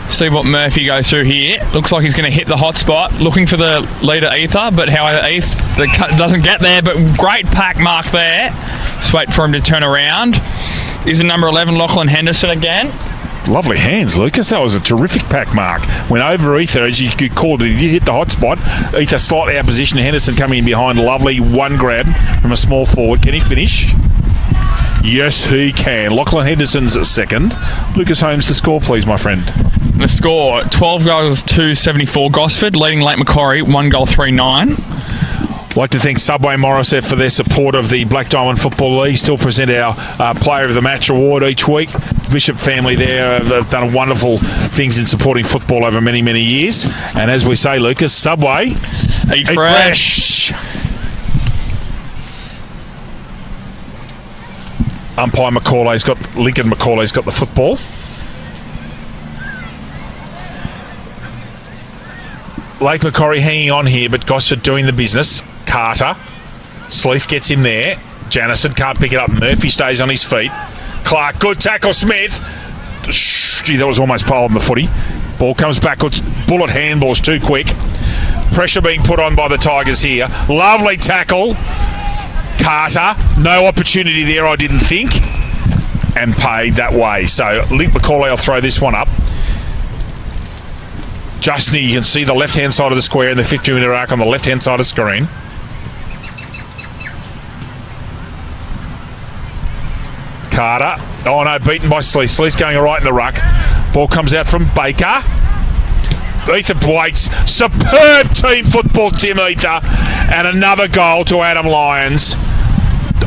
See what Murphy goes through here. Looks like he's going to hit the hot spot. Looking for the leader, Ether, but however, the cut doesn't get there. But great pack mark there. Just wait for him to turn around. Is the number 11, Lachlan Henderson again. Lovely hands, Lucas. That was a terrific pack mark. Went over Ether, as you could call it. He did hit the hot spot. Ether slightly out of position. Henderson coming in behind. Lovely one grab from a small forward. Can he finish? Yes, he can. Lachlan Henderson's second. Lucas Holmes, the score, please, my friend. The score, 12 goals to 74. Gosford leading Late Macquarie, 1 goal 3-9. I'd like to thank Subway Morissette for their support of the Black Diamond Football League. Still present our Player of the Match award each week. Bishop family there have done wonderful things in supporting football over many, many years. And as we say, Lucas, Subway, eat fresh. Umpire Lincoln Macaulay's got the football. Lake Macquarie hanging on here, but Gosford doing the business. Carter. Sleeth gets him there. Janison can't pick it up. Murphy stays on his feet. Clark, good tackle. Smith. Gee, that was almost pole on the footy. Ball comes backwards. Bullet handballs too quick. Pressure being put on by the Tigers here. Lovely tackle. Carter. No opportunity there, I didn't think. And paid that way. So, Link McCauley will throw this one up. Just near, you can see the left-hand side of the square and the 50-metre arc on the left-hand side of the screen. Carter. Oh no, beaten by Sleeth. Sleeth's going right in the ruck. Ball comes out from Baker. Ether Waits. Superb team football, Tim Ether. And another goal to Adam Lyons.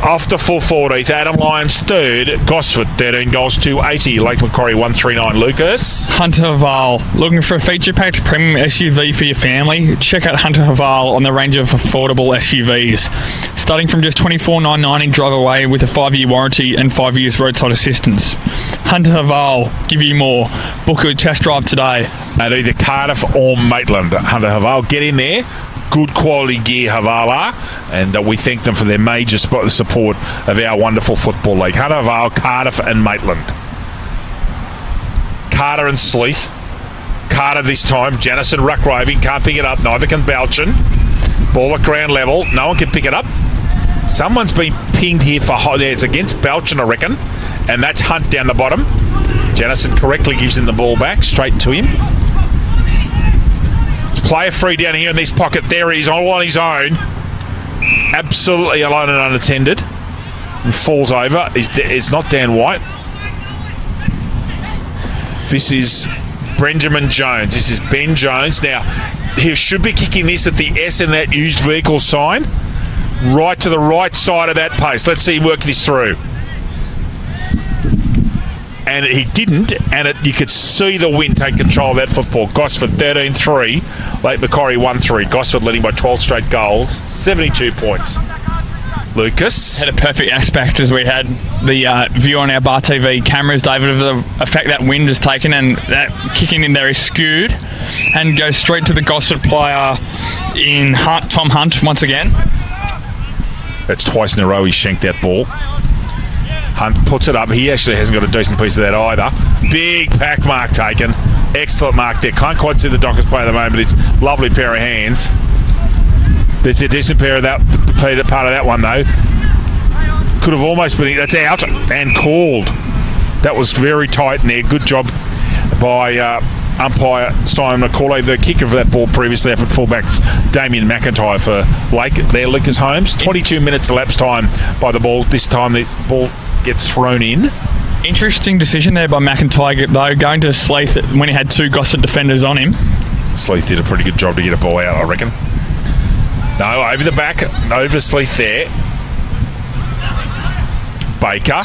Off the full forward, Ether. Adam Lyons third. Gosford 13 goals to 80. Lake Macquarie 139. Lucas. Hunter Haval. Looking for a feature-packed premium SUV for your family? Check out Hunter Haval on the range of affordable SUVs. Starting from just $24,990 drive away with a 5-year warranty and 5 years roadside assistance. Hunter Haval. Give you more. Book a test drive today. At either Cardiff or Maitland. Hunter Haval. Get in there. Good quality gear, Havala, and we thank them for their major support of our wonderful football league. Hunter Haval, Cardiff and Maitland. Carter and Sleeth. Carter this time. Janison ruck roving, can't pick it up. Neither can Belchin. Ball at ground level. No one can pick it up. Someone's been pinged here for... It's against Belchin, I reckon. And that's Hunt down the bottom. Janison correctly gives him the ball back, straight to him. Player free down here in this pocket. There he is, all on his own. Absolutely alone and unattended. And falls over. It's not Dan White. This is Benjamin Jones. This is Ben Jones. Now, he should be kicking this at the S in that used vehicle sign, right to the right side of that post. Let's see him work this through. And he didn't, and you could see the wind take control of that football. Gosford 13-3, Lake Macquarie 1-3. Gosford leading by 12 straight goals, 72 points. Lucas. Had a perfect aspect as we had the view on our Bar TV cameras, David, of the effect that wind has taken, and that kicking in there is skewed and goes straight to the Gosford player in Tom Hunt once again. That's twice in a row he shanked that ball. Hunt puts it up. He actually hasn't got a decent piece of that either. Big pack mark taken. Excellent mark there. Can't quite see the Dockers play at the moment. It's a lovely pair of hands. It's a decent pair of that part of that one though. Could have almost been. That's out and called. That was very tight in there. Good job by umpire Simon McCauley. The kicker of that ball previously up at fullbacks Damien McIntyre for Lake. There, Lucas Holmes. 22 minutes elapsed time by the ball. This time the ball gets thrown in. Interesting decision there by McIntyre, though, going to Sleath when he had two Gosford defenders on him. Sleath did a pretty good job to get a ball out, I reckon. No, over the back, over Sleath there. Baker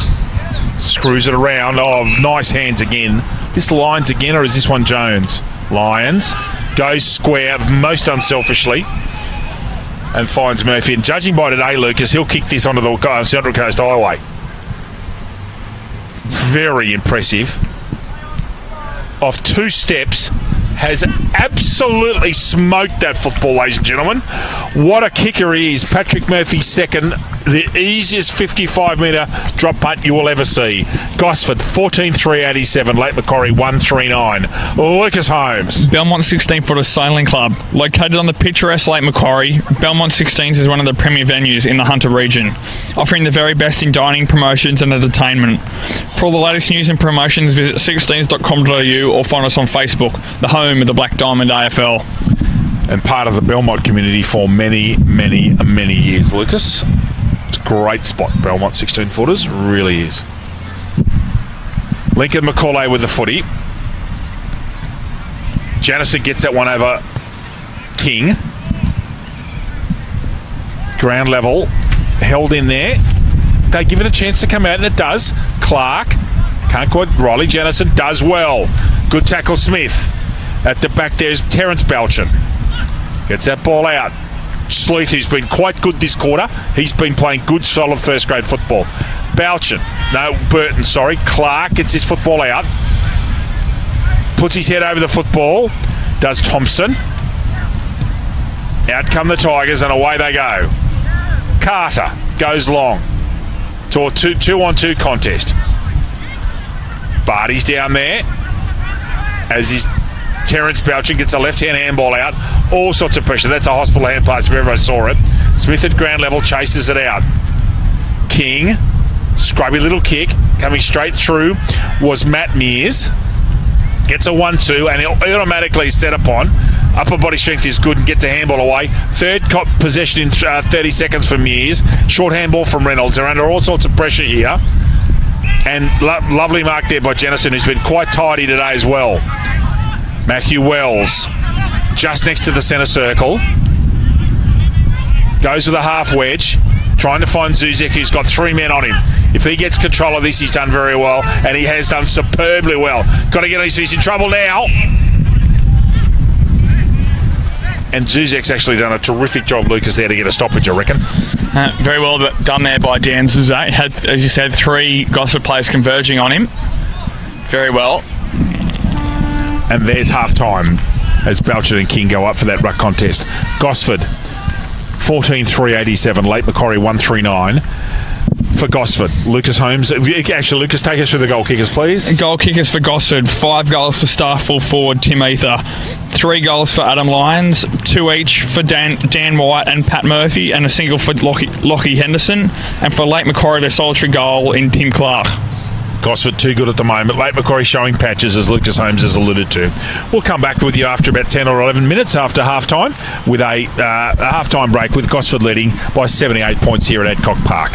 screws it around. Oh, nice hands again. This Lyons again, or is this one Jones? Lyons goes square, most unselfishly, and finds Murphy. And judging by today, Lucas, he'll kick this onto the Central Coast Highway. Very impressive. Off two steps, has absolutely smoked that football, ladies and gentlemen. What a kicker he is. Patrick Murphy second. The easiest 55-metre drop punt you will ever see. Gosford 14-3-87. Lake Macquarie 1-3-9. Lucas Holmes. Belmont 16-footer Sailing Club. Located on the picturesque Lake Macquarie, Belmont 16s is one of the premier venues in the Hunter region, offering the very best in dining, promotions and entertainment. For all the latest news and promotions, visit 16s.com.au or find us on Facebook, the home of the Black Diamond AFL. And part of the Belmont community for many, many, many years, Lucas. It's a great spot, Belmont 16-footers. Really is. Lincoln McCauley with the footy. Janison gets that one over King. Ground level. Held in there. They give it a chance to come out, and it does. Clark. Can't quite. Riley Janison does well. Good tackle, Smith. At the back there's Terence Belchin. Gets that ball out. Sleath, who's been quite good this quarter. He's been playing good, solid first-grade football. Belchin. No, Burton, sorry. Clark gets his football out. Puts his head over the football. Does Thompson. Out come the Tigers, and away they go. Carter goes long to a 2-on-2 contest. Barty's down there. As his Terence Belchin gets a left-hand handball out. All sorts of pressure. That's a hospital hand pass if everyone saw it. Smith at ground level chases it out. King, scrubby little kick, coming straight through was Matt Mears. Gets a 1-2 and he'll automatically set upon. Upper body strength is good and gets a handball away. Third possession in 30 seconds for Mears. Short handball from Reynolds. They're under all sorts of pressure here. And lovely mark there by Janison, who's been quite tidy today as well. Matthew Wells, just next to the centre circle. Goes with a half wedge, trying to find Zuzek, who's got three men on him. If he gets control of this, he's done very well, and he has done superbly well. Got to get on his feet. He's in trouble now. And Zuzek's actually done a terrific job, Lucas, there to get a stoppage, I reckon. Very well done there by Dan Zuzek. Had, as you said, three Gosford players converging on him. Very well. And there's half-time as Belchin and King go up for that ruck contest. Gosford, 14-3-87. Lake Macquarie, 1-3-9. For Gosford, Lucas Holmes. Actually, Lucas, take us through the goal kickers, please. Goal kickers for Gosford. 5 goals for star full forward Tim Ether. 3 goals for Adam Lyons. 2 each for Dan White and Pat Murphy, and a single for Lockie Henderson. And for Lake Macquarie, their solitary goal in Tim Clark. Gosford too good at the moment. Lake Macquarie showing patches, as Lucas Holmes has alluded to. We'll come back with you after about 10 or 11 minutes after half-time with a half-time break, with Gosford leading by 78 points here at Adcock Park.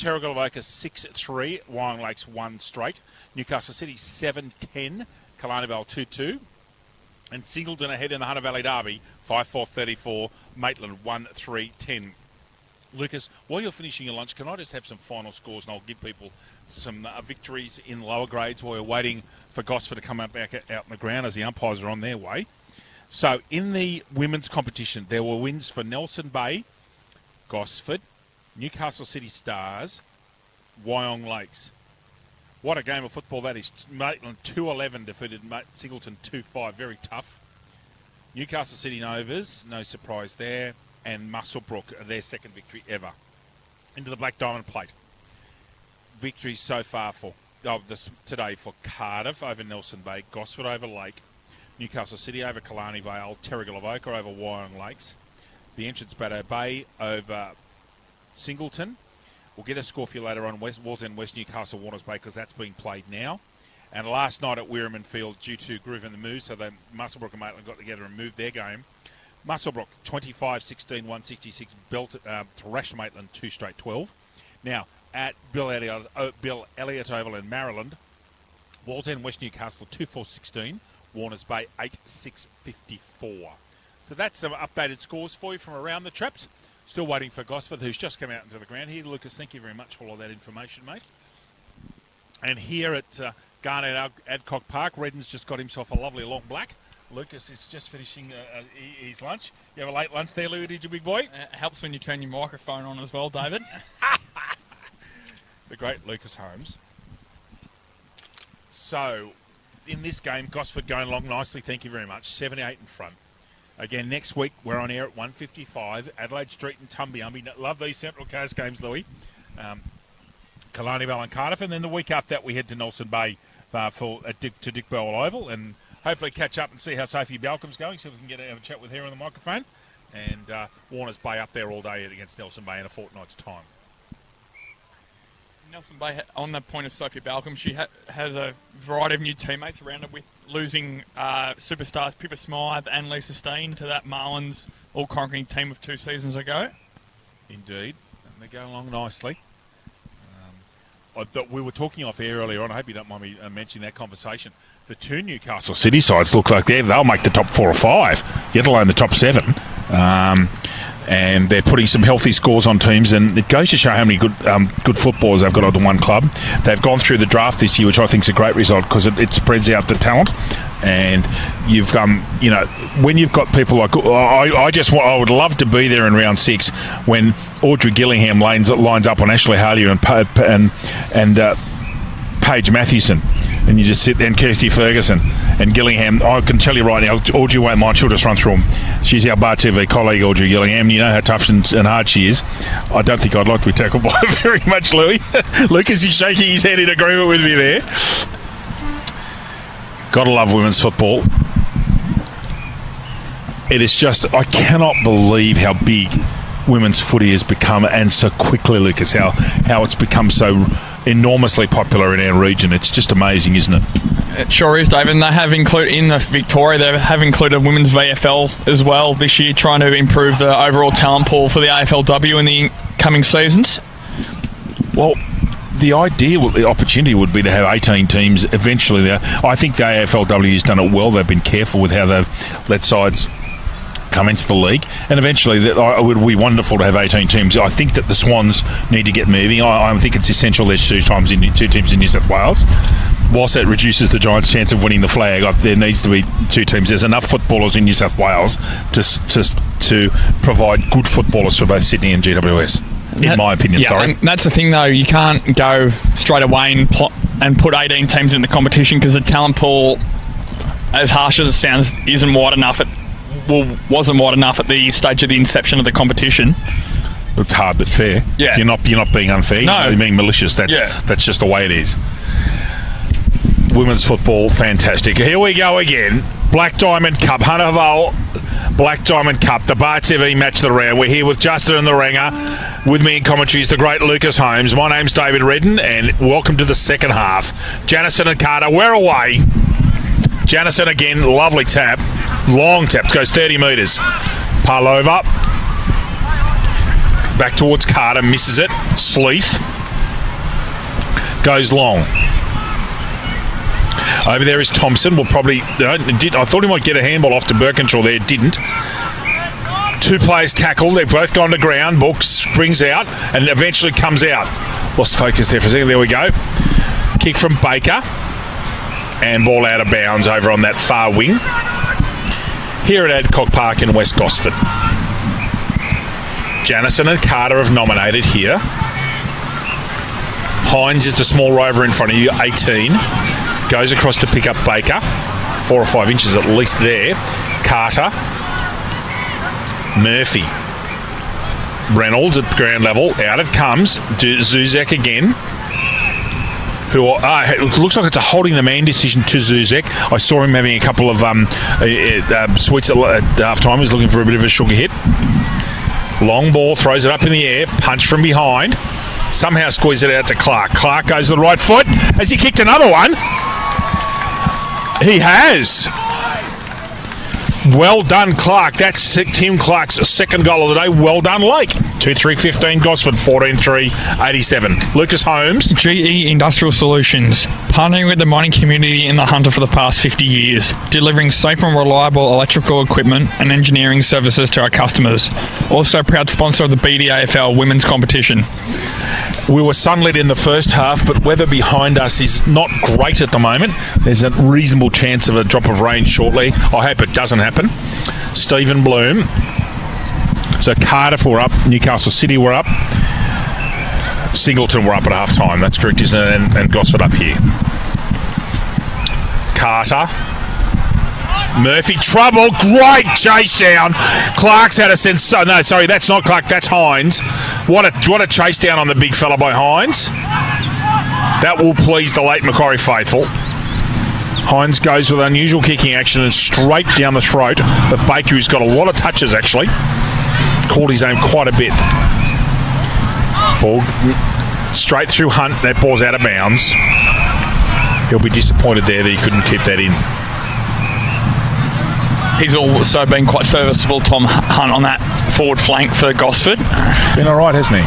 Terrigal Avoca 6-3, Wyong Lakes 1 straight. Newcastle City 7-10, Killarney Vale 2-2. And Singleton ahead in the Hunter Valley Derby, 5-4-34, Maitland 1-3-10. Lucas, while you're finishing your lunch, can I just have some final scores, and I'll give people some victories in lower grades while you're waiting for Gosford to come up back out in the ground as the umpires are on their way. So in the women's competition, there were wins for Nelson Bay, Gosford, Newcastle City Stars, Wyong Lakes. What a game of football that is. Maitland 2-11 defeated Singleton 2-5. Very tough. Newcastle City Novas, no surprise there. And Muswellbrook, their second victory ever. Into the Black Diamond Plate. Victories so far today for Cardiff over Nelson Bay, Gosford over Lake, Newcastle City over Killarney Vale, Terrigal Avoca over Wyong Lakes, the entrance Baddo Bay over Singleton. We'll get a score for you later on, Wallsend West, Newcastle, Warners Bay, because that's being played now. And last night at Weirman Field, due to Groove and the Move, so Muswellbrook and Maitland got together and moved their game. Muswellbrook 25-16, 166, thrashed Maitland 2 straight 12. Now, at Bill Elliott Oval in Maryland, Wallsend West, Newcastle 2-4-16, Warners Bay 8-6-54. So that's some updated scores for you from around the traps. Still waiting for Gosford, who's just come out into the ground here. Lucas, thank you very much for all that information, mate. And here at Garnet Adcock Park, Redden's just got himself a lovely long black. Lucas is just finishing his lunch. You have a late lunch there, Lou, did you, big boy? It helps when you turn your microphone on as well, David. The great Lucas Holmes. So, in this game, Gosford going along nicely, thank you very much. 78 in front. Again, next week, we're on air at 1:55. Adelaide Street and Tumbiumbi. Love these Central Coast games, Louis. Killarney Vale and Cardiff. And then the week after that, we head to Nelson Bay to Dick Bell Oval and hopefully catch up and see how Sophie Balcom's going, so we can have a chat with her on the microphone. And Warners Bay up there all day against Nelson Bay in a fortnight's time. Nelson Bay, on the point of Sophie Balcom, she has a variety of new teammates around her, with losing superstars Pippa Smythe and Lisa Steen to that Marlins all-conquering team of 2 seasons ago. Indeed, and they go along nicely. We were talking off air earlier on. I hope you don't mind me mentioning that conversation. The 2 Newcastle City sides look like they'll make the top 4 or 5, let alone the top 7. And they're putting some healthy scores on teams, and it goes to show how many good footballers they've got under one club. They've gone through the draft this year, which I think is a great result because it spreads out the talent. And you've when you've got people like I would love to be there in round 6 when Audrey Gillingham lines up on Ashley Harley and Paige Mathewson. And you just sit there, and Kirsty Ferguson and Gillingham. I can tell you right now, Audrey won't mind. She'll just run through them. She's our Bar TV colleague, Audrey Gillingham. You know how tough and hard she is. I don't think I'd like to be tackled by her very much, Louis. Lucas is shaking his head in agreement with me there. Gotta love women's football. It is just, I cannot believe how big women's footy has become, and so quickly, Lucas, how it's become so enormously popular in our region. It's just amazing, isn't it? It sure is, David. And they have included in Victoria, they have included women's VFL as well this year, trying to improve the overall talent pool for the AFLW in the coming seasons. Well, the opportunity would be to have 18 teams eventually. I think the AFLW has done it well. They've been careful with how they've let sides come into the league, and eventually it would be wonderful to have 18 teams. I think that the Swans need to get moving. I think it's essential there's 2 teams in New South Wales. Whilst that reduces the Giants' chance of winning the flag, there needs to be 2 teams. There's enough footballers in New South Wales to provide good footballers for both Sydney and GWS, in my opinion. Yeah, sorry. And that's the thing, though. You can't go straight away and put 18 teams in the competition, because the talent pool, as harsh as it sounds, isn't wide enough. Wasn't wide enough at the stage of the inception of the competition. It's hard but fair. Yeah. You're not being unfair. No. You're being malicious. That's just the way it is. Women's football, fantastic. Here we go again. Black Diamond Cup, Hunter Vale Black Diamond Cup, the Bar TV match of the round. We're here with Justin and the Ringer. With me in commentary is the great Lucas Holmes. My name's David Redden, and welcome to the second half. Janison and Carter, we're away. Janison again, lovely tap. Long tap, goes 30 metres. Parlova. Back towards Carter, misses it. Sleeth. Goes long. Over there is Thompson. Will probably... I thought he might get a handball off to Birkinshaw there. Didn't. Two players tackled. They've both gone to ground. Book springs out and eventually comes out. Lost focus there for a second. There we go. Kick from Baker. And ball out of bounds over on that far wing. Here at Adcock Park in West Gosford. Janison and Carter have nominated here. Hines is the small rover in front of you, 18. Goes across to pick up Baker. 4 or 5 inches at least there. Carter. Murphy. Reynolds at ground level. Out it comes. Zuzek again. Who it looks like it's a holding the man decision to Zuzek. I saw him having a couple of sweets at half time. He was looking for a bit of a sugar hit. Long ball, throws it up in the air. Punch from behind. Somehow squeezes it out to Clark. Clark goes to the right foot. Has he kicked another one? He has. Well done, Clark. That's Tim Clark's second goal of the day. Well done, Lake. 2-3-15, Gosford 14-3-87. Lucas Holmes. GE Industrial Solutions, partnering with the mining community in the Hunter for the past 50 years, delivering safe and reliable electrical equipment and engineering services to our customers. Also proud sponsor of the BDAFL women's competition. We were sunlit in the first half, but weather behind us is not great at the moment. There's a reasonable chance of a drop of rain shortly. I hope it doesn't happen. Stephen Bloom. So Cardiff were up, Newcastle City were up, Singleton were up at half time. That's correct, isn't it? And Gosford up here. Carter. Murphy, trouble, great chase down. Clark's had a sense. No, sorry, that's not Clark, that's Hines. What a chase down on the big fella by Hines. That will please the late Macquarie faithful. Hines goes with unusual kicking action and straight down the throat of Baker, who's got a lot of touches actually. Called his name quite a bit. Ball straight through Hunt. That ball's out of bounds. He'll be disappointed there that he couldn't keep that in. He's also been quite serviceable, Tom Hunt, on that forward flank for Gosford. Been all right, hasn't he?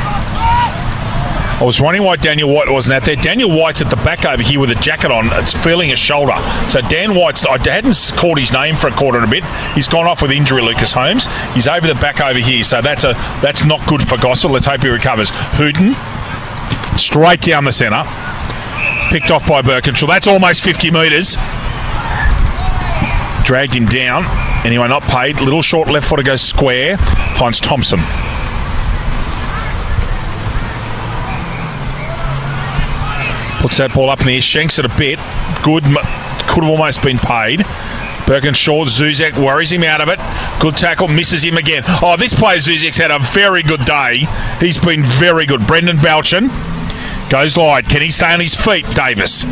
I was wondering why Daniel White wasn't out there. Daniel White's at the back over here with a jacket on. It's feeling a shoulder. So Dan White's... I hadn't called his name for a quarter and a bit. He's gone off with injury, Lucas Holmes. He's over the back over here. So that's not good for Gosford. Let's hope he recovers. Hooten. Straight down the centre. Picked off by Birkinshaw. That's almost 50 metres. Dragged him down. Anyway, not paid. Little short left footer goes square. Finds Thompson. Puts that ball up in the air, shanks it a bit. Good, could have almost been paid. Birkinshaw, Zuzek worries him out of it. Good tackle, misses him again. Oh, this player Zuzek's had a very good day. He's been very good. Brendan Balchin goes wide. Can he stay on his feet, Davis?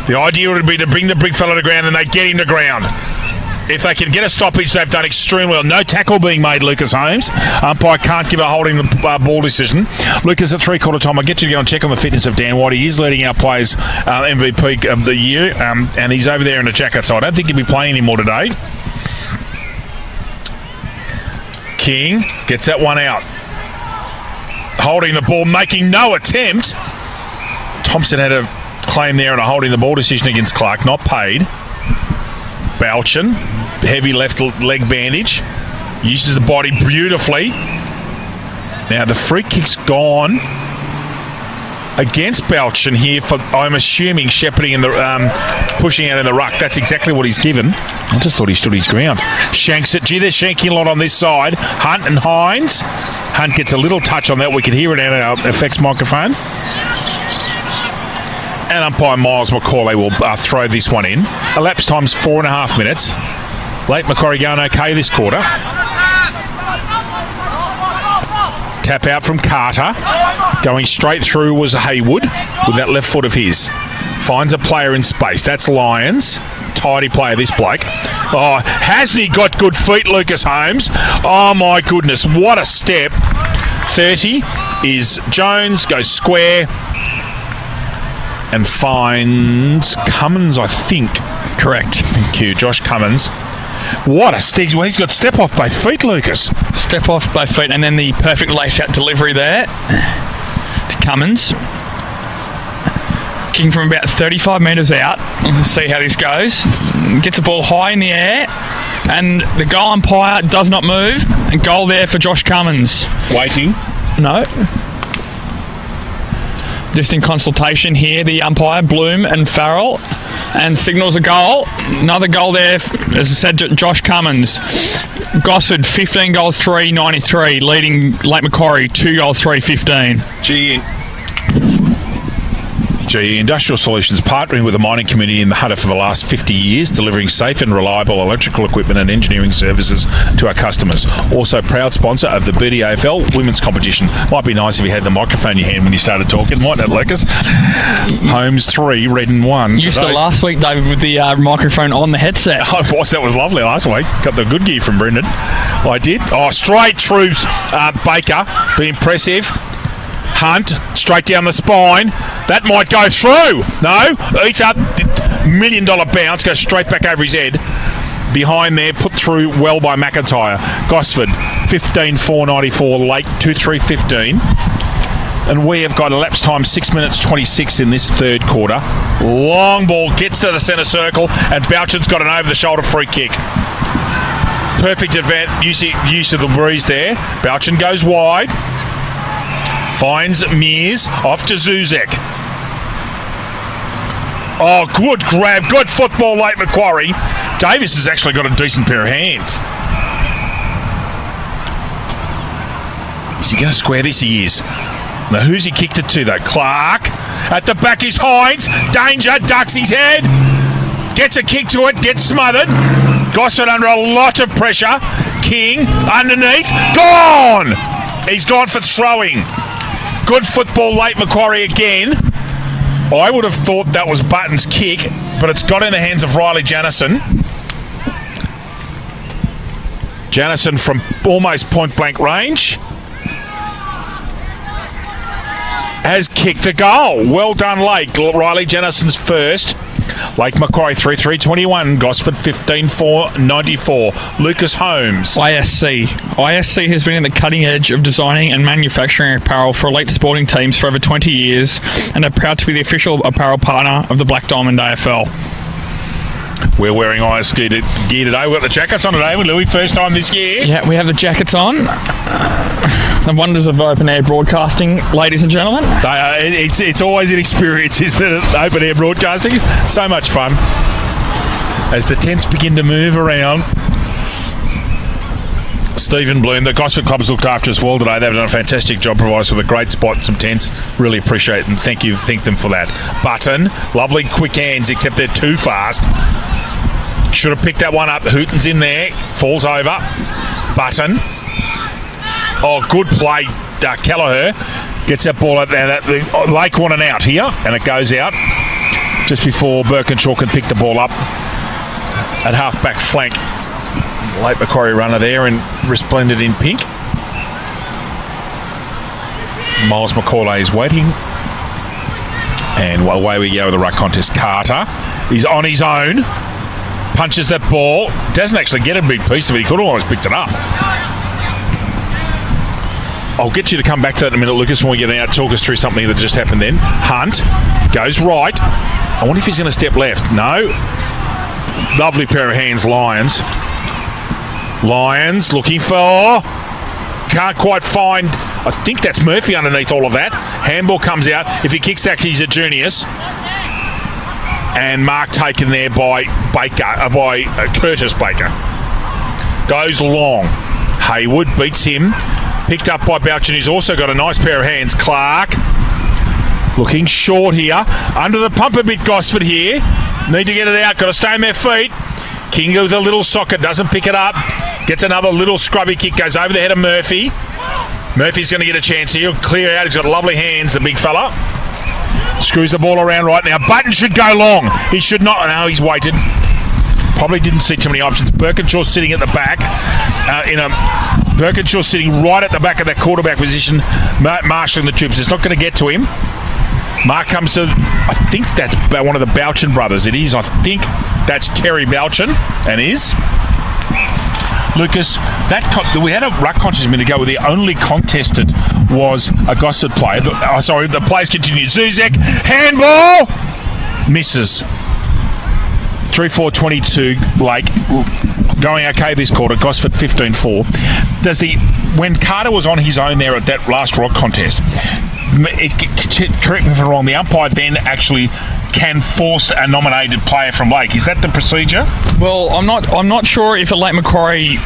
The idea would be to bring the big fella to ground and they get him to ground. If they can get a stoppage, they've done extremely well. No tackle being made, Lucas Holmes. Umpire can't give a holding the ball decision. Lucas, at three-quarter time, I'll get you to go and check on the fitness of Dan White. He is leading our players MVP of the year, and he's over there in a jacket, so I don't think he'll be playing anymore today. King gets that one out. Holding the ball, making no attempt. Thompson had a claim there and a holding the ball decision against Clark, not paid. Balchin, heavy left leg bandage, uses the body beautifully. Now the free kick's gone against Balchin here for, I'm assuming, shepherding in the pushing out in the ruck. That's exactly what he's given. I just thought he stood his ground. Shanks it. Gee, they're shanking a lot on this side. Hunt and Hines. Hunt gets a little touch on that. We could hear it out of our effects microphone. And umpire Miles Macaulay will throw this one in. Elapsed time's 4.5 minutes. Late Macquarie going okay this quarter. Tap out from Carter. Going straight through was Haywood with that left foot of his. Finds a player in space. That's Lyons. Tidy player, this bloke. Oh, hasn't he got good feet, Lucas Holmes? Oh, my goodness. What a step. 30 is Jones. Goes square. And finds Cummins, I think. Correct. Thank you, Josh Cummins. What a stick. Well, he's got step off both feet, Lucas. Step off both feet, and then the perfect lace-out delivery there to Cummins. kicking from about 35 metres out. Let's see how this goes. Gets the ball high in the air, and the goal umpire does not move. And goal there for Josh Cummins. Waiting. No. Just in consultation here, the umpire, Bloom and Farrell, and signals a goal. Another goal there, as I said, Josh Cummins. Gosford, 15 goals, 393, leading Lake Macquarie, 2 goals, 315. GE Industrial Solutions, partnering with the mining community in the Hunter for the last 50 years, delivering safe and reliable electrical equipment and engineering services to our customers. Also proud sponsor of the BDAFL women's competition. Might be nice if you had the microphone in your hand when you started talking, mightn't it, Lucas? Holmes 3, Redden 1. Used to last week, David, with the microphone on the headset. That was lovely last week. Got the good gear from Brendan. I did. Oh, straight through Baker. Be impressive. Hunt, straight down the spine. That might go through. No. Eats up. $1 million bounce. Goes straight back over his head. Behind there, put through well by McIntyre. Gosford, 15.494. Lake, 2.315. And we have got elapsed time 6 minutes 26 in this third quarter. Long ball gets to the centre circle, and Bouchen's got an over-the-shoulder free kick. Perfect use of the breeze there. Bouchen goes wide. Finds Mears, off to Zuzek. Oh, good grab. Good football, Lake Macquarie. Davis has actually got a decent pair of hands. Is he going to square this? He is. Now, who's he kicked it to, though? Clark. At the back is Hines. Danger. Ducks his head. Gets a kick to it. Gets smothered. Gosford under a lot of pressure. King underneath. Gone! He's gone for throwing. Good football, Lake Macquarie again. I would have thought that was Button's kick, but it's got in the hands of Riley Janison. Janison from almost point-blank range has kicked a goal. Well done, Lake. Riley Janison's first. Lake Macquarie 3.321, Gosford 15.494. Lucas Holmes. ISC has been in the cutting edge of designing and manufacturing apparel for elite sporting teams for over 20 years and are proud to be the official apparel partner of the Black Diamond AFL. We're wearing ISC gear today. We've got the jackets on today with Louis, first time this year. Yeah, we have the jackets on. The wonders of open-air broadcasting, ladies and gentlemen. It's always an experience, isn't it, open-air broadcasting? So much fun. As the tents begin to move around, Stephen Bloom, the Gosford Club has looked after us well today. They've done a fantastic job, providing us with a great spot and some tents. Really appreciate it and thank them for that. Button, lovely quick hands, except they're too fast. Should have picked that one up. Hooton's in there, falls over. Button. Oh, good play. Kelleher gets that ball out there. Lake want an out here, and it goes out just before Birkinshaw can pick the ball up at half-back flank. Late Macquarie runner there and resplendent in pink. Miles McCauley is waiting. And away we go with the ruck contest. Carter is on his own. Punches that ball. Doesn't actually get a big piece of it. He could have almost picked it up. I'll get you to come back to that in a minute, Lucas, when we get out. Talk us through something that just happened then. Hunt goes right. I wonder if he's going to step left. No. Lovely pair of hands, Lions. Lions looking for... Can't quite find... I think that's Murphy underneath all of that. Handball comes out. If he kicks that, he's a genius. And mark taken there by Curtis Baker. Goes long. Hayward beats him. Picked up by Bouchen, who's also got a nice pair of hands. Clark looking short here. Under the pump a bit, Gosford here. Need to get it out. Got to stay on their feet. King with a little socket. Doesn't pick it up. Gets another little scrubby kick. Goes over the head of Murphy. Murphy's going to get a chance here. He'll clear out. He's got lovely hands, the big fella. Screws the ball around right now. Button should go long. He should not. No, he's waited. Probably didn't see too many options. Birkinshaw sitting at the back. Birkinshaw sitting right at the back of that quarterback position, marshalling the troops. It's not going to get to him. Mark comes to, I think that's one of the Bouchen brothers. It is. I think that's Terry Bouchen, and is. Lucas, we had a ruck contest a minute ago where the only contested was a Gosford player. The plays continued. Zuzek, handball! Misses. 3-4-22, Lake. Going okay this quarter. Gosford 15-4. When Carter was on his own there at that last rock contest, correct me if I'm wrong, the umpire then actually can force a nominated player from Lake. Is that the procedure? Well, I'm not sure if a Lake Macquarie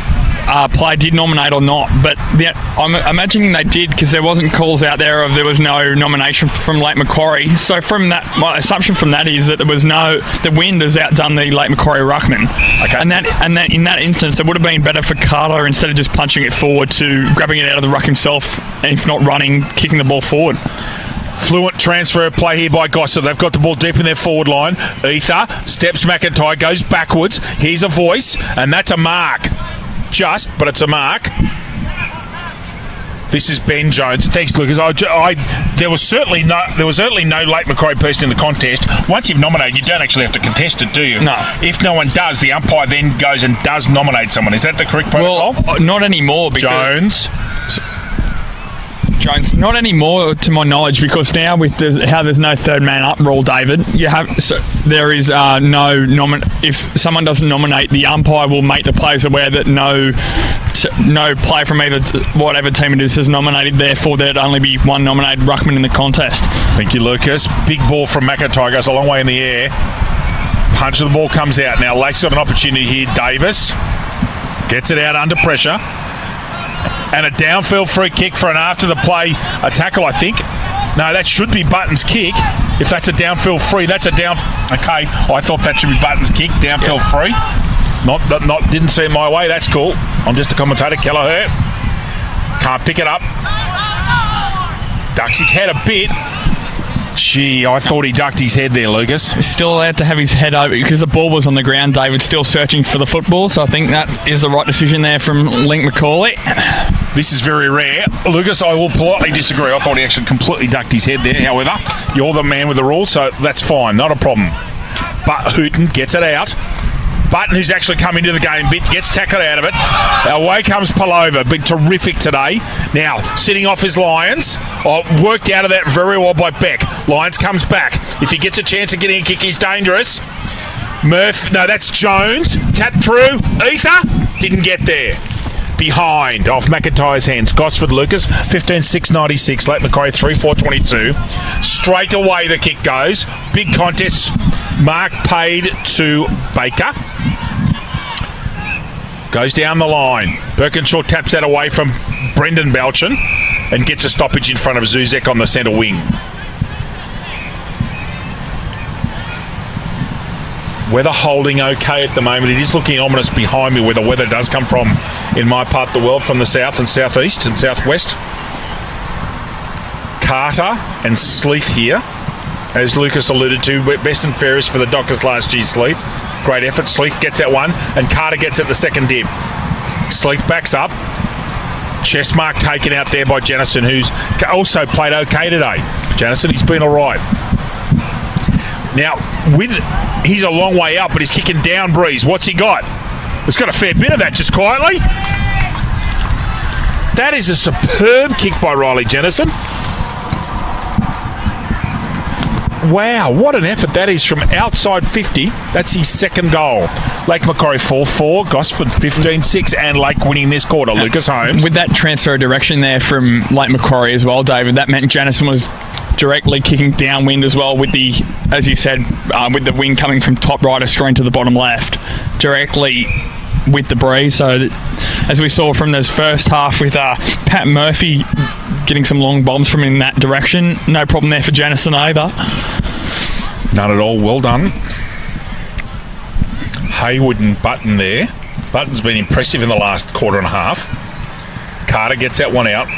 player did nominate or not, but I'm imagining they did, because there wasn't calls out there there was no nomination from Lake Macquarie. So from that, my assumption from that is that the wind has outdone the Lake Macquarie ruckman. Okay. And that in that instance, it would have been better for Carter, instead of just punching it forward, to grabbing it out of the ruck himself, and if not running, kicking the ball forward. Fluent transfer play here by Gosford. They've got the ball deep in their forward line. Ether steps McIntyre, goes backwards. Here's a voice, and that's a mark. But it's a mark. This is Ben Jones. Thanks, Lucas. There was certainly no Lake Macquarie person in the contest. Once you've nominated, you don't actually have to contest it, do you? No. If no one does, the umpire then goes and does nominate someone. Is that the correct protocol? Well, not anymore. Jones, not anymore to my knowledge, because now with how there's no third man up rule, David, there is if someone doesn't nominate, the umpire will make the players aware that no player from whatever team it is has nominated, therefore there'd only be one nominated ruckman in the contest. Thank you, Lucas. Big ball from McIntyre, goes a long way in the air. Punch of the ball comes out. Now Lake's got an opportunity here. Davis gets it out under pressure. And a downfield free kick for an after-the-play tackle, I think. No, that should be Button's kick. If that's a downfield free, that's a down... Okay, I thought that should be Button's kick, downfield free. Didn't see it my way, that's cool. I'm just a commentator, Kelleher. Can't pick it up. Ducks his head a bit. Gee, I thought he ducked his head there, Lucas. He's still allowed to have his head over, because the ball was on the ground, David, still searching for the football, so I think that is the right decision there from Link Macaulay. This is very rare. Lucas, I will politely disagree. I thought he actually completely ducked his head there. However, you're the man with the rules, so that's fine, not a problem. But Hooton gets it out. Button, who's actually come into the game a bit, gets tackled out of it. Away comes Palova. Been terrific today. Now, sitting off his Lions. Worked out of that very well by Beck. Lions comes back. If he gets a chance of getting a kick, he's dangerous. That's Jones. Tap through. Ether didn't get there. Behind, off McIntyre's hands. Gosford, Lucas, 15-6-96. Lake Macquarie, 3-4-22. Straight away the kick goes. Big contest. Mark paid to Baker. Goes down the line. Birkinshaw taps that away from Brendan Belchin and gets a stoppage in front of Zuzek on the centre wing. Weather holding okay at the moment. It is looking ominous behind me where the weather does come from in my part of the world, from the south and southeast and southwest. Carter and Sleeth here, as Lucas alluded to. Best and fairest for the Dockers last year, Sleeth. Great effort. Sleeth gets that one, and Carter gets it the second dip. Sleeth backs up. Chest mark taken out there by Jennison, who's also played okay today. Jennison, he's been all right. Now, he's a long way up, but he's kicking down Breeze. What's he got? He's got a fair bit of that, just quietly. That is a superb kick by Riley Jennison. Wow, what an effort that is from outside 50. That's his second goal. Lake Macquarie 4-4, Gosford 15-6, and Lake winning this quarter. Lucas Holmes. With that transfer of direction there from Lake Macquarie as well, David, that meant Jennison was directly kicking downwind as well, with the, as you said, with the wind coming from top right of screen to the bottom left, directly with the breeze. So as we saw from this first half with Pat Murphy getting some long bombs from in that direction, no problem there for Jennison either. None at all. Well done. Hayward and Button there. Button's been impressive in the last quarter and a half. Carter gets that one out.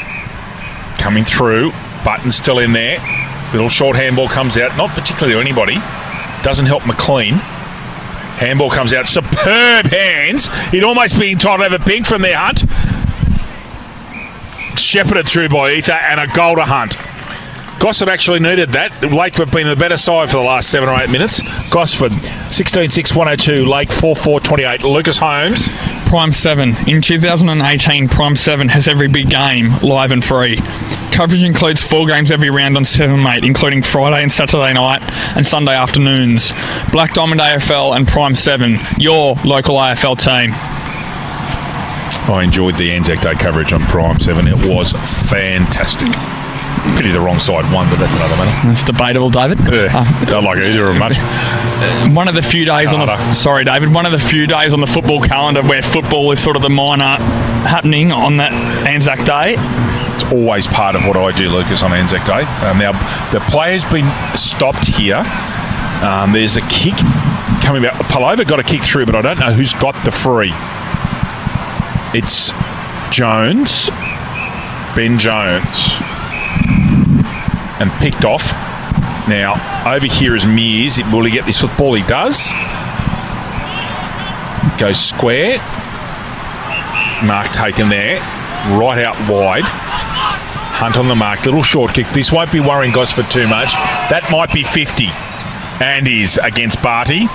Coming through. Button's still in there. Little short handball comes out. Not particularly to anybody. Doesn't help McLean. Handball comes out. Superb hands. He'd almost be entitled to have a pink from their Hunt. Shepherded through by Ether, and a goal to Hunt. Gosford actually needed that. Lake have been the better side for the last 7 or 8 minutes. Gosford, 16-6, 102. Lake, 4-4, 28. Lucas Holmes. Prime 7. In 2018, Prime 7 has every big game live and free. Coverage includes 4 games every round on 7 Mate, including Friday and Saturday night and Sunday afternoons. Black Diamond AFL and Prime 7, your local AFL team. I enjoyed the Anzac Day coverage on Prime 7. It was fantastic. Pity the wrong side won, but that's another matter. It's debatable, David. Don't like either of them much. One of the few days on the few days on the football calendar where football is sort of the minor happening on that Anzac Day. It's always part of what I do, Lucas, on Anzac Day. Now, the player's been stopped here. There's a kick coming out. Palova got a kick through, but I don't know who's got the free. It's Jones, Ben Jones, and picked off. Now, over here is Mears. Will he get this football? He does. Goes square. Mark taken there. Right out wide. Hunt on the mark. Little short kick. This won't be worrying Gosford too much. That might be 50. And is against Barty.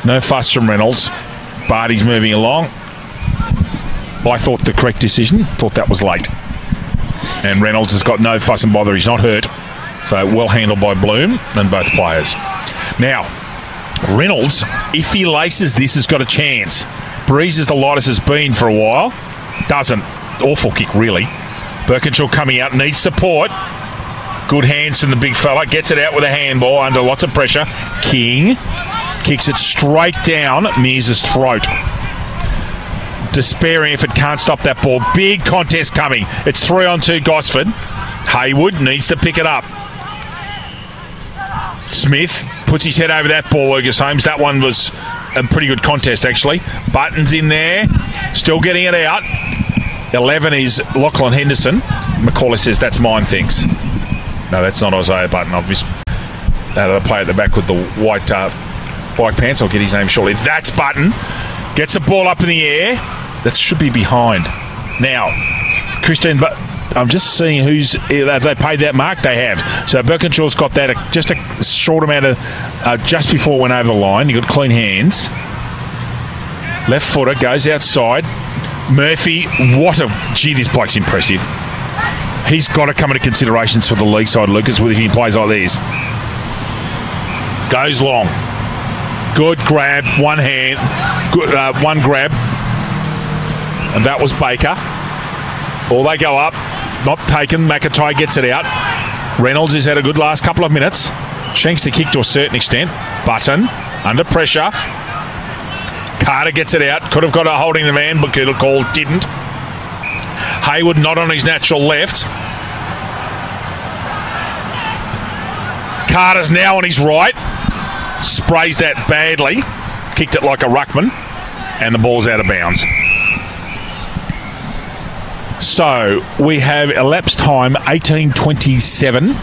No fuss from Reynolds. Barty's moving along. I thought the correct decision. Thought that was late. And Reynolds has got no fuss and bother. He's not hurt. So well handled by Bloom and both players. Now, Reynolds, if he laces this, has got a chance. Breeze is the lightest has been for a while. Doesn't. Awful kick, really. Birkinshaw coming out. Needs support. Good hands from the big fella. Gets it out with a handball under lots of pressure. King kicks it straight down Mears' throat. Despairing if it can't stop that ball. Big contest coming. It's 3-on-2 Gosford. Haywood needs to pick it up. Smith puts his head over that ball, Lucas Holmes. That one was a pretty good contest, actually. Button's in there. Still getting it out. 11 is Lachlan Henderson. Macaulay says, that's mine, thanks. No, that's not Isaiah Button. I've missed the play at the back with the white bike pants. I'll get his name shortly. That's Button. Gets the ball up in the air. That should be behind. Now, Christian, but I'm just seeing have they paid that mark? They have. So Birkinshaw's got that just a short amount of, just before it went over the line. He got clean hands. Left footer goes outside. Murphy, this bloke's impressive. He's got to come into considerations for the league side, Lucas, if he plays like this. Goes long. Good grab, one hand, good one grab. And that was Baker. Or they go up, not taken. McIntyre gets it out. Reynolds has had a good last couple of minutes. Shanks the kick to a certain extent. Button, under pressure. Carter gets it out. Could have got a holding the man, but the call didn't. Haywood not on his natural left. Carter's now on his right. Sprays that badly. Kicked it like a ruckman. And the ball's out of bounds. So we have elapsed time 18:27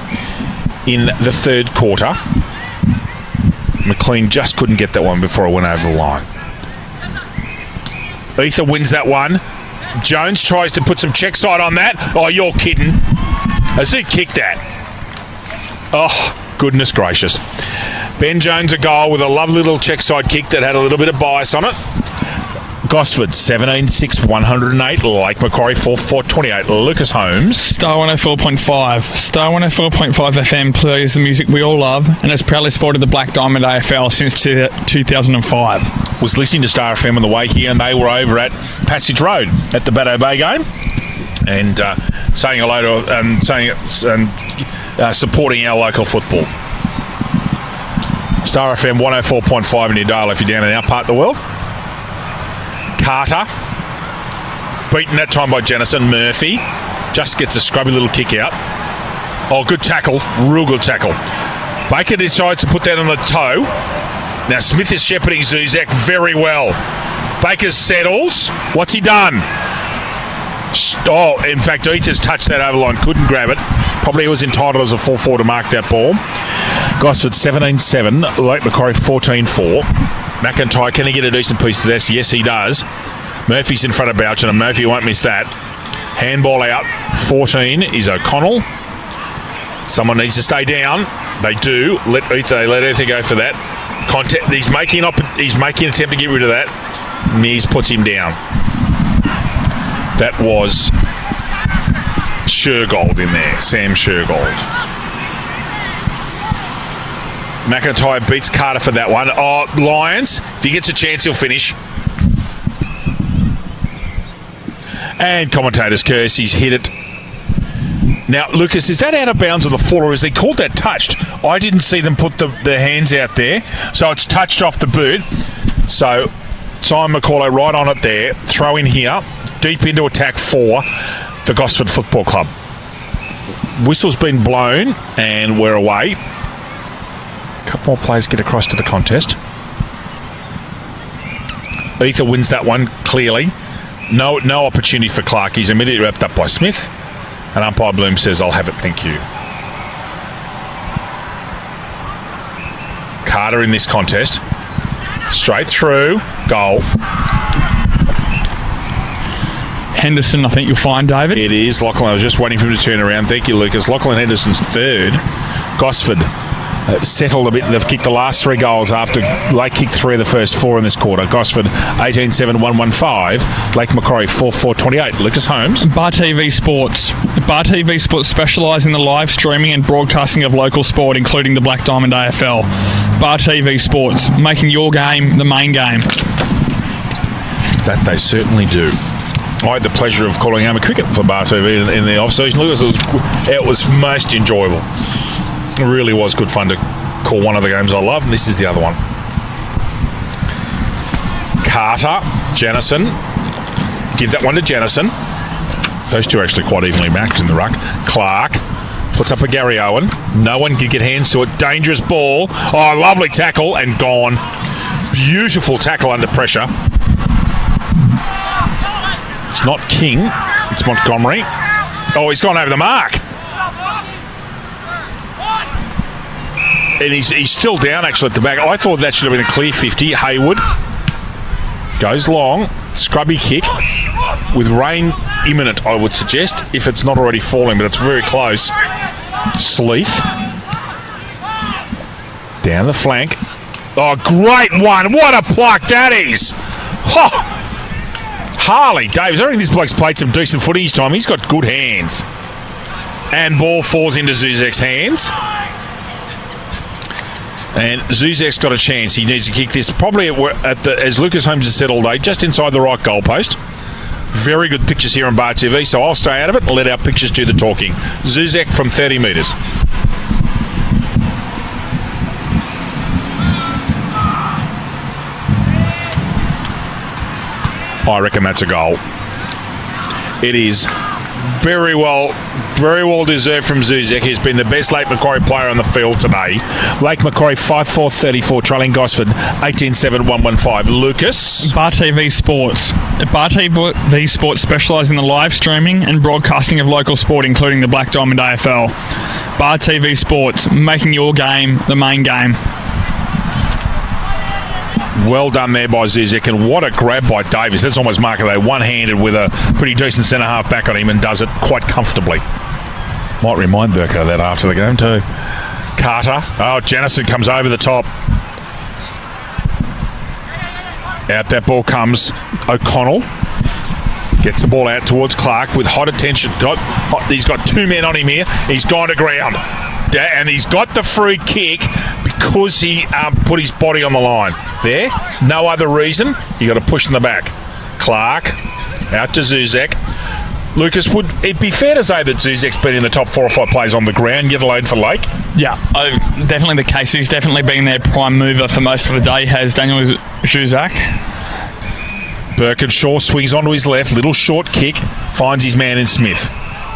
in the third quarter. McLean just couldn't get that one before it went over the line. Ether wins that one. Jones tries to put some check side on that. Oh, you're kidding. Has he kicked that? Oh, goodness gracious. Ben Jones a goal with a lovely little check side kick that had a little bit of bias on it. Gosford 17-6, 108. Lake Macquarie 4-4, 28. Lucas Holmes. Star 104.5. Star 104.5 FM plays the music we all love and has proudly supported the Black Diamond AFL since 2005. Was listening to Star FM on the way here, and they were over at Passage Road at the Baddo Bay game and saying hello to and supporting our local football. Star FM 104.5 in your dial if you're down in our part of the world. Carter, beaten that time by Jennison. Murphy just gets a scrubby little kick out. Oh, good tackle. Real good tackle. Baker decides to put that on the toe. Now Smith is shepherding Zuzak very well. Baker settles. What's he done? Oh, in fact, Ether's touched that over line. Couldn't grab it. Probably was entitled as a 4-4 to mark that ball. Gosford 17-7. Lake Macquarie 14-4. McIntyre, can he get a decent piece of this? Yes, he does. Murphy's in front of Bouchen, and Murphy won't miss that. Handball out. 14 is O'Connell. Someone needs to stay down. They do. Let Ether go for that. He's making an attempt to get rid of that. Mears puts him down. That was Shergold in there. Sam Shergold. McIntyre beats Carter for that one. Oh, Lions. If he gets a chance, he'll finish. And commentator's curse. He's hit it. Now, Lucas, is that out of bounds on the full, or is they called that touched? I didn't see them put their hands out there. So it's touched off the boot. So Simon McCauley right on it there. Throw in here. Deep into attack for the Gosford Football Club. Whistle's been blown and we're away. A couple more players get across to the contest. Ether wins that one clearly. No opportunity for Clark. He's immediately wrapped up by Smith. And umpire Bloom says, I'll have it, thank you. Carter in this contest. Straight through. Goal. Henderson, I think you'll find, David. It is. Lachlan, I was just waiting for him to turn around. Thank you, Lucas. Lachlan Henderson's third. Gosford settled a bit. They've kicked the last 3 goals after Lake kicked 3 of the first 4 in this quarter. Gosford 18-7-1-1-5. Lake Macquarie 4-4-28. Lucas Holmes. Bar TV Sports. Bar TV Sports specialise in the live streaming and broadcasting of local sport, including the Black Diamond AFL. Bar TV Sports, making your game the main game. That they certainly do. I had the pleasure of calling Army cricket for Bar TV in the off-season. Lucas, it was most enjoyable. It really was good fun to call one of the games I love, and this is the other one. Carter, Janison. Give that one to Janison. Those two are actually quite evenly matched in the ruck. Clark puts up a Gary Owen. No one can get hands to it. Dangerous ball. Oh, lovely tackle and gone. Beautiful tackle under pressure. It's not King. It's Montgomery. Oh, he's gone over the mark. And he's still down, actually, at the back. I thought that should have been a clear 50. Hayward goes long. Scrubby kick with rain imminent, I would suggest, if it's not already falling, but it's very close. Sleeth. Down the flank. Oh, great one. What a pluck that is. Oh. Harley Davis. I think this bloke's played some decent footy each time. He's got good hands. And ball falls into Zuzek's hands. And Zuzek's got a chance. He needs to kick this probably as Lucas Holmes has said all day, just inside the right goalpost. Very good pictures here on Bar TV, so I'll stay out of it and let our pictures do the talking. Zuzek from 30 metres. I reckon that's a goal. It is very well deserved from Zuzek. He's been the best Lake Macquarie player on the field today. Lake Macquarie 5-4-34, trailing Gosford 18-7-1-1-5. Lucas. Bar TV Sports. Bar TV Sports specialise in the live streaming and broadcasting of local sport, including the Black Diamond AFL. Bar TV Sports, making your game the main game. Well done there by Zuzek, and what a grab by Davis. That's almost Marco one-handed with a pretty decent centre-half back on him and does it quite comfortably. Might remind Burko of that after the game too. Carter. Oh, Janison comes over the top. Out that ball comes O'Connell. Gets the ball out towards Clark with hot attention. He's got 2 men on him here. He's gone to ground. And he's got the free kick because he put his body on the line. There, no other reason. You got to push in the back. Clark out to Zuzek. Lucas, would it be fair to say that Zuzek's been in the top 4 or 5 players on the ground, yet alone for Lake? Yeah, definitely the case. He's definitely been their prime mover for most of the day, has Daniel Zuzak. Birkinshaw swings onto his left, little short kick, finds his man in Smith.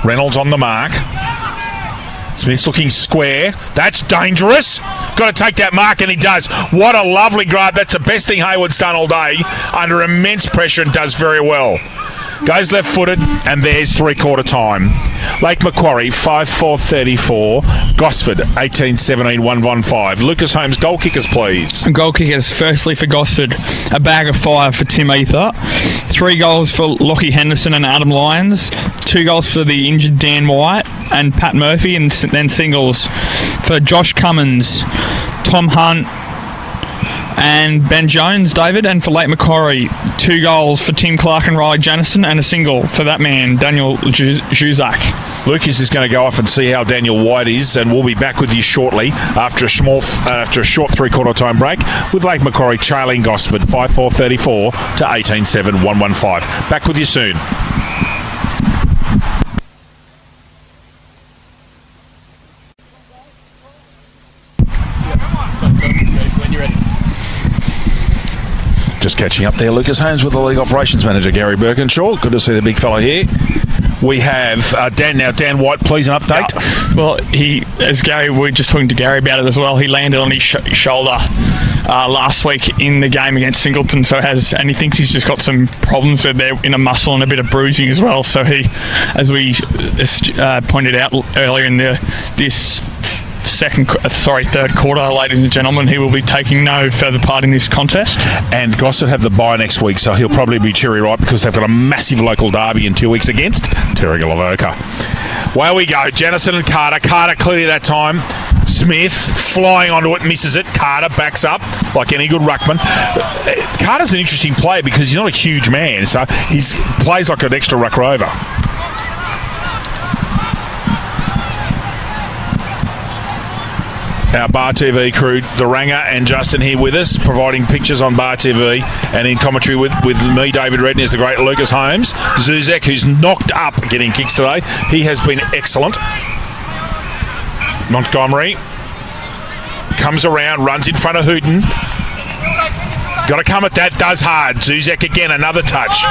Reynolds on the mark. Smith's looking square. That's dangerous. Got to take that mark, and he does. What a lovely grab. That's the best thing Hayward's done all day. Under immense pressure and does very well. Goes left-footed, and there's three-quarter time. Lake Macquarie, 5-4-34. Gosford, 18-17-1-1-5. Lucas Holmes, goal kickers, please. Goal kickers, firstly for Gosford, a bag of fire for Tim Ether. 3 goals for Lockie Henderson and Adam Lyons, 2 goals for the injured Dan White and Pat Murphy, and then singles for Josh Cummins, Tom Hunt and Ben Jones, David, and for Lake Macquarie, 2 goals for Tim Clark and Riley Janison, and a single for that man, Daniel Juzak. Lucas is going to go off and see how Daniel White is, and we'll be back with you shortly after a short three-quarter time break with Lake Macquarie trailing Gosford 5-4-34 to 18-7 115. Back with you soon. When you're ready. Just catching up there, Lucas Holmes with the League Operations Manager, Gary Birkinshaw. Good to see the big fella here. We have Dan White, please, an update. Yeah. Well, we were just talking to Gary about it as well. He landed on his shoulder last week in the game against Singleton, and he thinks he's just got some problems there in a muscle and a bit of bruising as well. So he, as we pointed out earlier in this third quarter, ladies and gentlemen, he will be taking no further part in this contest. And Gosford have the bye next week, so he'll probably be cherry ripe because they've got a massive local derby in 2 weeks against Terrigalavoca. Away we go, Janison and Carter. Carter clearly that time. Smith flying onto it, misses it. Carter backs up like any good ruckman. Carter's an interesting player because he's not a huge man, so he plays like an extra ruck rover. Our Bar TV crew, the Ranger and Justin here with us, providing pictures on Bar TV, and in commentary with me, David Redden, is the great Lucas Holmes. Zuzek, who's knocked up getting kicks today, he has been excellent. Montgomery comes around, runs in front of Hooten. Got to come at that, does hard. Zuzek again, another touch.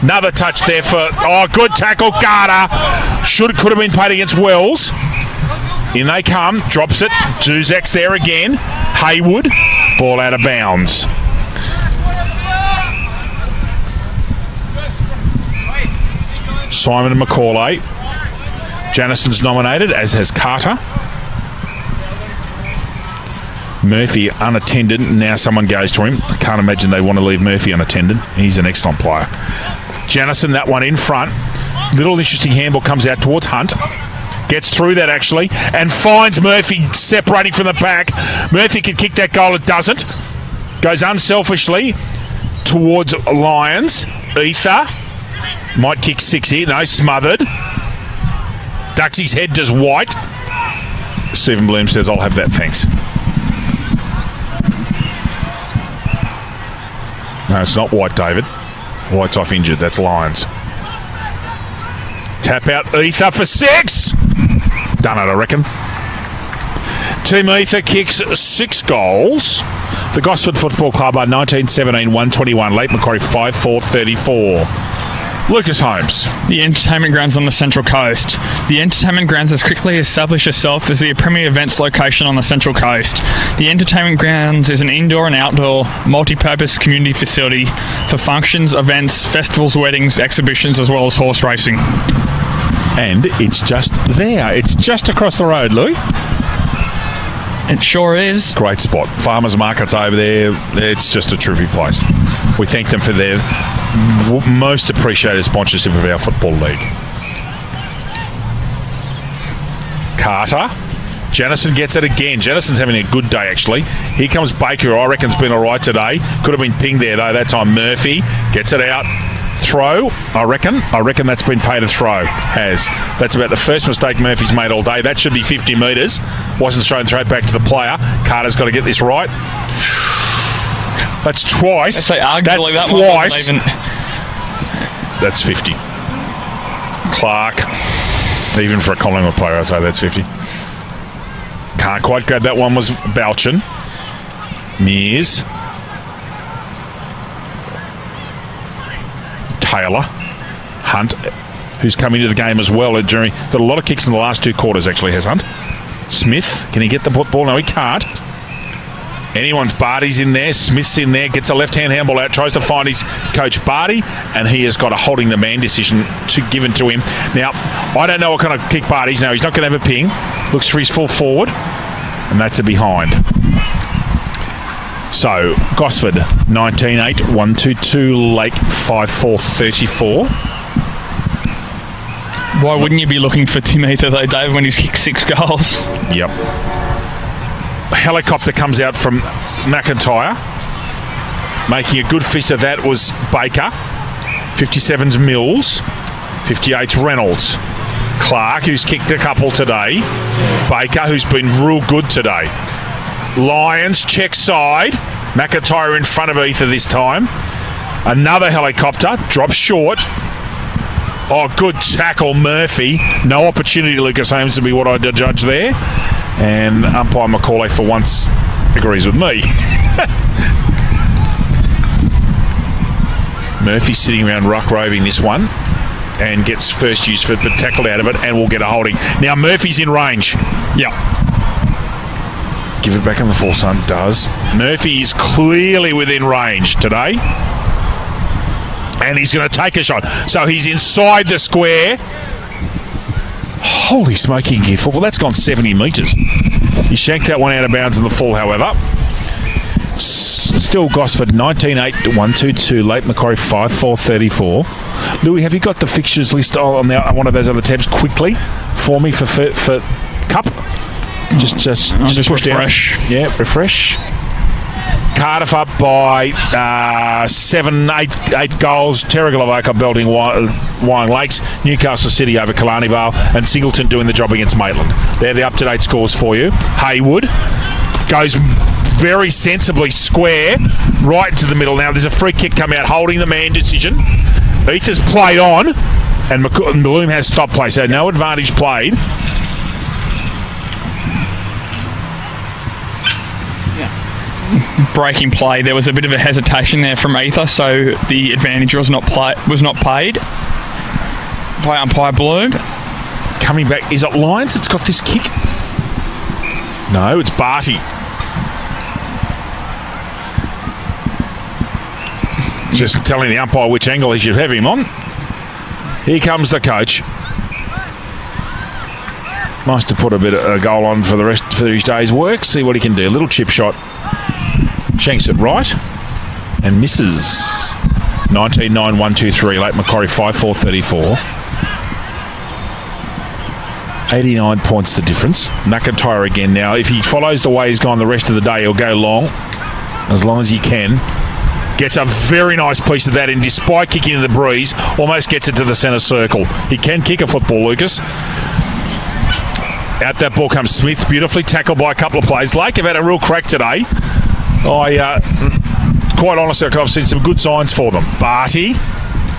Another touch there for, good tackle, Carter. Could have been paid against Wells. In they come, drops it. Zuzek's there again. Haywood, ball out of bounds. Simon and Macaulay. Janison's nominated, as has Carter. Murphy unattended. Now someone goes to him. I can't imagine they want to leave Murphy unattended. He's an excellent player. Janison, that one in front. Little interesting handball comes out towards Hunt. Gets through that, actually, and finds Murphy separating from the pack. Murphy could kick that goal. It doesn't. Goes unselfishly towards Lyons. Ether might kick 6 here. No, smothered. Ducks his head, does White. Stephen Bloom says, I'll have that, thanks. No, it's not White, David. White's off injured. That's Lyons. Tap out Ether for 6. Done it, I reckon. Team Ether kicks 6 goals. The Gosford Football Club are 19-17-121. Lake Macquarie 5-4-34. Lucas Holmes. The entertainment grounds on the Central Coast. The entertainment grounds has quickly established itself as the premier events location on the Central Coast. The entertainment grounds is an indoor and outdoor multi-purpose community facility for functions, events, festivals, weddings, exhibitions, as well as horse racing. And it's just there. It's just across the road, Lou. It sure is. Great spot. Farmers market's over there. It's just a terrific place. We thank them for their most appreciated sponsorship of our football league. Carter. Janison gets it again. Janison's having a good day, actually. Here comes Baker, who I reckon's been all right today. Could have been pinged there, though. That time Murphy gets it out. Throw, I reckon that's been paid a throw. That's about the first mistake Murphy's made all day. That should be 50 metres. Wasn't thrown straight back to the player. Carter's got to get this right. That's twice. I'd say arguably that's that twice. One that's 50. Clark, even for a Collingwood player, I'd say that's 50. Can't quite grab that one. Was Balchin. Mears. Taylor, Hunt, who's come into the game as well. Got a lot of kicks in the last 2 quarters, actually, has Hunt. Smith, can he get the football? No, he can't. Anyone's Barty's in there. Smith's in there. Gets a left-hand handball out. Tries to find his coach Barty, and he has got a holding the man decision given to him. Now, I don't know what kind of kick Barty's. Now, he's not going to have a ping. Looks for his full forward, and that's a behind. So, Gosford, 19-8, 1-2-2, Lake, 5-4-34. Why wouldn't you be looking for Tim Heather, though, Dave, when he's kicked 6 goals? Yep. A helicopter comes out from McIntyre. Making a good fist of that was Baker. 57's Mills. 58's Reynolds. Clark, who's kicked a couple today. Baker, who's been real good today. Lions, check side. McIntyre in front of Ether this time. Another helicopter, drops short. Oh, good tackle, Murphy. No opportunity, Lucas Holmes, to be what I judge there. And umpire Macquarie, for once, agrees with me. Murphy sitting around ruck roving this one and gets first use for the tackle out of it and will get a holding. Now, Murphy's in range. Yep. Give it back on the full sun. Does. Murphy is clearly within range today. And he's going to take a shot. So he's inside the square. Holy smoking gear football. That's gone 70 metres. He shanked that one out of bounds in the full, however. Still Gosford, 19-8, 1-2-2. Late Macquarie, 5-4-34. Louis, have you got the fixtures list on one of those other tabs quickly for me for Cup? Just push refresh. Down. Yeah, refresh. Cardiff up by 8 goals. Terrigalavoca belting Wyong Lakes. Newcastle City over Killarney Vale. And Singleton doing the job against Maitland. They're the up-to-date scores for you. Haywood goes very sensibly square right into the middle. Now there's a free kick come out holding the man decision. Ether's played on and Bloom has stopped play, so no advantage played. Breaking play, there was a bit of a hesitation there from Ether, so the advantage was not paid by umpire Bloom. Coming back, is it Lyons that's got this kick? No, it's Barty. Just telling the umpire which angle he should have him on. Here comes the coach. Nice to put a bit of a goal on for his day's work. See what he can do. Little chip shot. Shanks it right and misses. 19-9, 1-2-3. Late Macquarie, 5-4-34. 89 points the difference. McIntyre again now. If he follows the way he's gone the rest of the day, he'll go long as he can. Gets a very nice piece of that, and despite kicking in the breeze, almost gets it to the centre circle. He can kick a football, Lucas. Out that ball comes Smith, beautifully tackled by a couple of players. Lake have had a real crack today. Quite honestly, I've seen some good signs for them. Barty,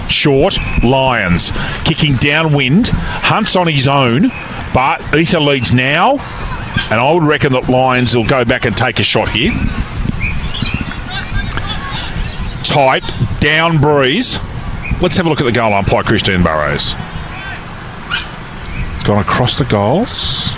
short, Lions. Kicking downwind, Hunt's on his own, but Ether leads now, and I would reckon that Lions will go back and take a shot here. Tight, down breeze. Let's have a look at the goal umpire, Christine Burrows. It's gone across the goals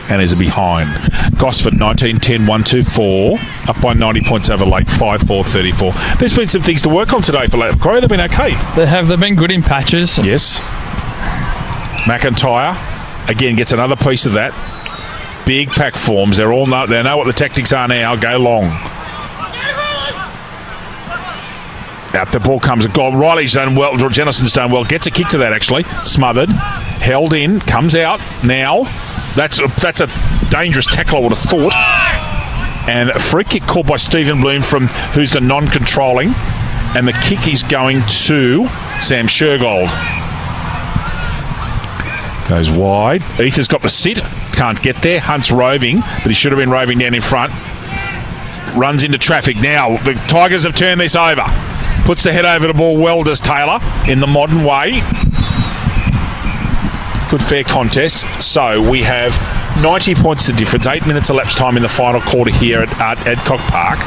and is a behind. Gosford, 19-10, 1-2-4. Up by 90 points over Lake, 5-4-34. There's been some things to work on today for Lake Macquarie. They've been okay. They've been good in patches. Yes. McIntyre, again, gets another piece of that. Big pack forms. They know what the tactics are now. Go long. Out the ball comes a goal. Riley's done well. Jennison's done well. Gets a kick to that, actually. Smothered. Held in. Comes out. Now. That's a dangerous tackle, I would have thought. And a free kick called by Stephen Bloom who's the non-controlling. And the kick is going to Sam Shergold. Goes wide. Ether's got the sit. Can't get there. Hunt's roving, but he should have been roving down in front. Runs into traffic. Now, the Tigers have turned this over. Puts the head over the ball well, does Taylor, in the modern way. Good fair contest. So we have 90 points to difference. 8 minutes elapsed time in the final quarter here at Adcock Park.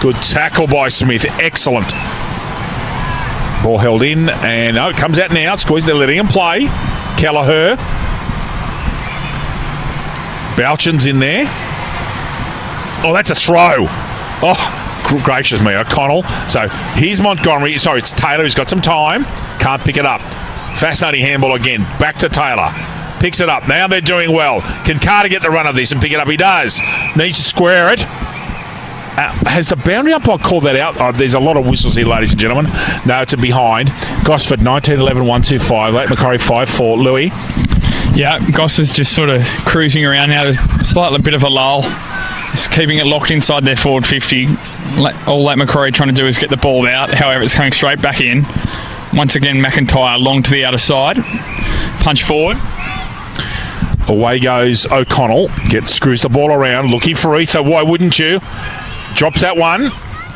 Good tackle by Smith. Excellent. Ball held in, and it comes out now. Squeeze, they're letting him play. Kelleher. Bouchan's in there. Oh, that's a throw. Oh, gracious me, O'Connell. So here's Montgomery. Sorry, it's Taylor who's got some time. Can't pick it up. Fascinating handball again. Back to Taylor. Picks it up. Now they're doing well. Can Carter get the run of this and pick it up? He does. Needs to square it. Has the boundary umpire called that out? Oh, there's a lot of whistles here, ladies and gentlemen. No, it's a behind. Gosford 19-11-125. Lake Macquarie 5-4. Louis. Yeah, Gosford's just sort of cruising around now. There's slightly bit of a lull. Just keeping it locked inside their forward 50. All Lake Macquarie trying to do is get the ball out. However, it's coming straight back in. Once again, McIntyre long to the outer side. Punch forward. Away goes O'Connell. Screws the ball around. Looking for Ether. Why wouldn't you? Drops that one.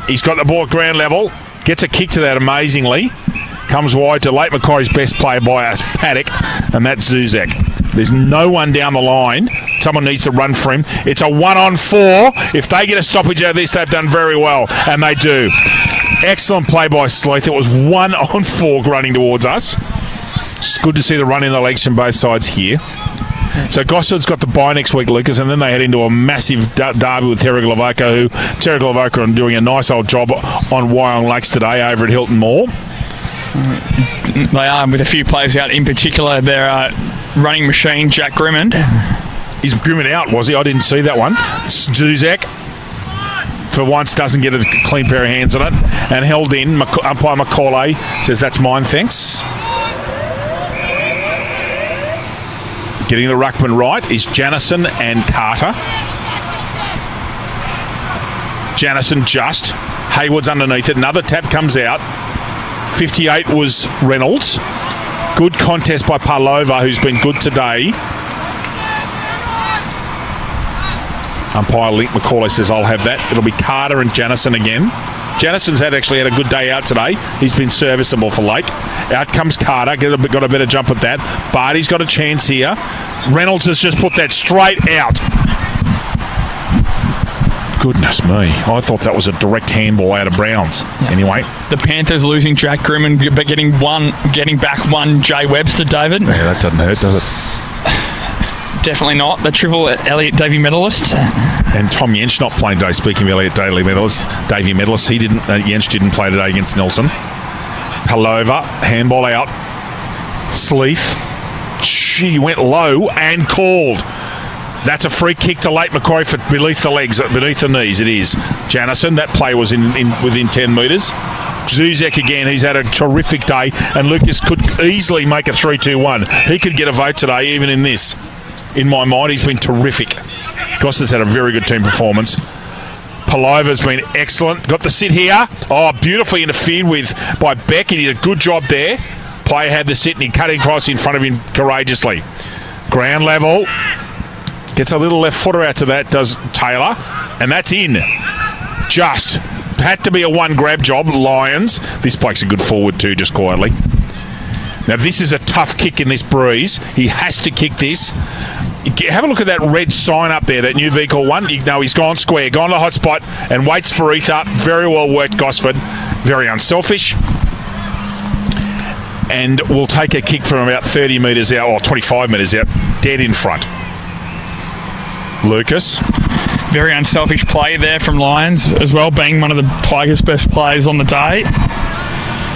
He's got the ball at ground level. Gets a kick to that amazingly. Comes wide to Lake Macquarie's best player by us, Paddock, and that's Zuzak. There's no one down the line. Someone needs to run for him. It's a 1-on-4. If they get a stoppage out of this, they've done very well, and they do. Excellent play by Sleeth. It was 1-on-4 running towards us. It's good to see the run in the legs from both sides here. So Gosford's got the bye next week, Lucas, and then they head into a massive derby with Terry Glavoka, Terry Glavoka are doing a nice old job on Wyong Lakes today over at Hilton Mall. They are, with a few players out, in particular their running machine, Jack Grimmond. He's Grimmond out, was he? I didn't see that one. Zuzak, for once, doesn't get a clean pair of hands on it, and held in. Umpire Macaulay says, that's mine, thanks. Getting the ruckman right is Janison and Carter. Janison just. Hayward's underneath it. Another tap comes out. 58 was Reynolds. Good contest by Parlova, who's been good today. Umpire Link McCauley says, I'll have that. It'll be Carter and Janison again. Janison's actually had a good day out today. He's been serviceable for Lake. Out comes Carter. Got a better jump at that. Barty's got a chance here. Reynolds has just put that straight out. Goodness me. I thought that was a direct handball out of Browns. Yeah. Anyway. The Panthers losing Jack Grimmond, but getting back one Jay Webster, David. Yeah, that doesn't hurt, does it? Definitely not. The triple Elliot Davey medalist. And Tom Jensch not playing today. Speaking of Elliot Davey medalist, Jensch didn't play today against Nelson. Palova, handball out. Sleeth. She went low and called. That's a free kick to Lake Macquarie for beneath the legs, beneath the knees. It is. Janison, that play was in within 10 metres. Zuzak again, he's had a terrific day, and Lucas could easily make a 3-2-1. He could get a vote today, even in this. In my mind, he's been terrific. Gosford's had a very good team performance. Palova's been excellent. Got the sit here. Oh, beautifully interfered with by Beck. He did a good job there. Player had the sit and he cut across in front of him courageously. Ground level. Gets a little left footer out to that, does Taylor. And that's in. Just. Had to be a one grab job. Lions. This bloke's a good forward too, just quietly. Now, this is a tough kick in this breeze. He has to kick this. Have a look at that red sign up there, that new vehicle one. You know, he's gone square, gone to the hot spot, and waits for Ether. Very well worked, Gosford. Very unselfish. And will take a kick from about 30 metres out, or 25 metres out, dead in front. Lucas. Very unselfish play there from Lions as well, being one of the Tigers' best players on the day.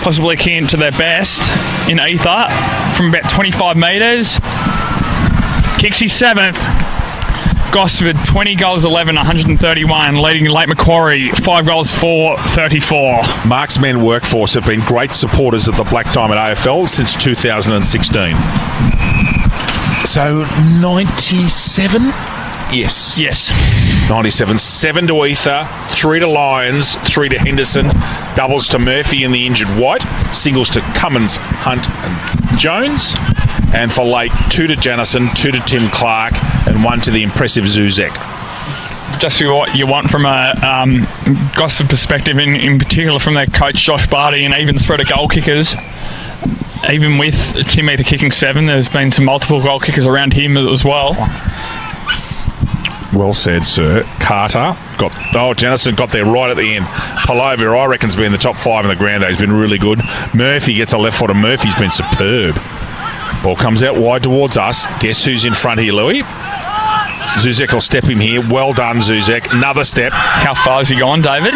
Possibly akin to their best in Ether from about 25 metres. Kicks his seventh. Gosford 20 goals 11, 131, leading Lake Macquarie 5 goals 4, 34. Marksmen workforce have been great supporters of the Black Diamond AFL since 2016. So 97? Yes. 97. 7 to Ether, 3 to Lions, 3 to Henderson, doubles to Murphy and the injured White, singles to Cummins, Hunt and Jones, and for Lake, 2 to Janison, 2 to Tim Clark, and 1 to the impressive Zuzak. Just what you want from a Gosford perspective, in particular from their coach Josh Barty, and even spread of goal kickers. Even with Tim Ether kicking 7, there's been some multiple goal kickers around him as well. Well said, sir. Carter Janison got there right at the end. Palova, I reckon, has been in the top 5 in the ground. He's been really good. Murphy gets a left footer. Murphy's been superb. Ball comes out wide towards us. Guess who's in front here, Louis? Zuzek will step him here. Well done, Zuzek. Another step. How far has he gone, David?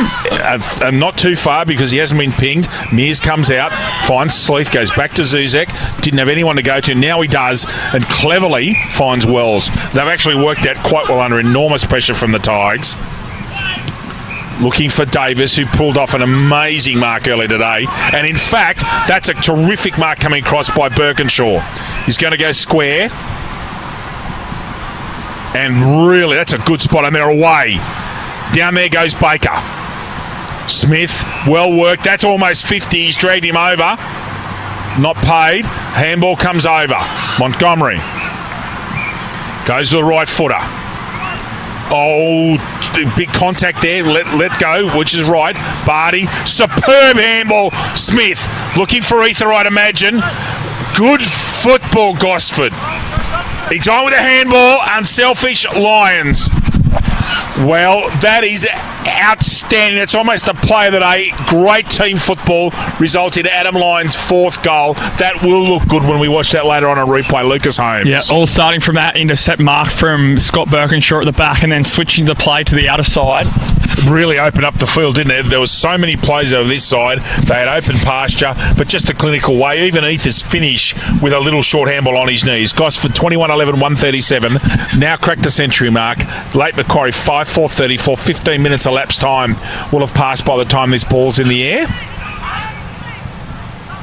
Not too far because he hasn't been pinged. Mears comes out, finds Sleeth, goes back to Zuzek. Didn't have anyone to go to. Now he does, and cleverly finds Wells. They've actually worked out quite well under enormous pressure from the Tigers. Looking for Davis, who pulled off an amazing mark early today. And in fact, that's a terrific mark coming across by Birkinshaw. He's going to go square. And really, that's a good spot, and they're away. Down there goes Baker. Smith, well worked. That's almost 50. He's dragged him over. Not paid. Handball comes over. Montgomery goes to the right footer. Oh, big contact there. Let go, which is right. Barty, superb handball. Smith looking for Ether, I'd imagine. Good football, Gosford. He's on with a handball. Unselfish Lions. Well, that is outstanding. It's almost a play of the day. Great team football results in Adam Lyons' 4th goal. That will look good when we watch that later on a replay. Lucas Holmes. Yeah, all starting from that intercept mark from Scott Birkinshaw at the back and then switching the play to the outer side. Really opened up the field, didn't it? There was so many plays over this side. They had open pasture, but just a clinical way. Even Ether's finish with a little short handball on his knees. Gosford 21-11, 137. Now cracked the century mark. Late Macquarie 5-4-34. 15 minutes elapsed time will have passed by the time this ball's in the air.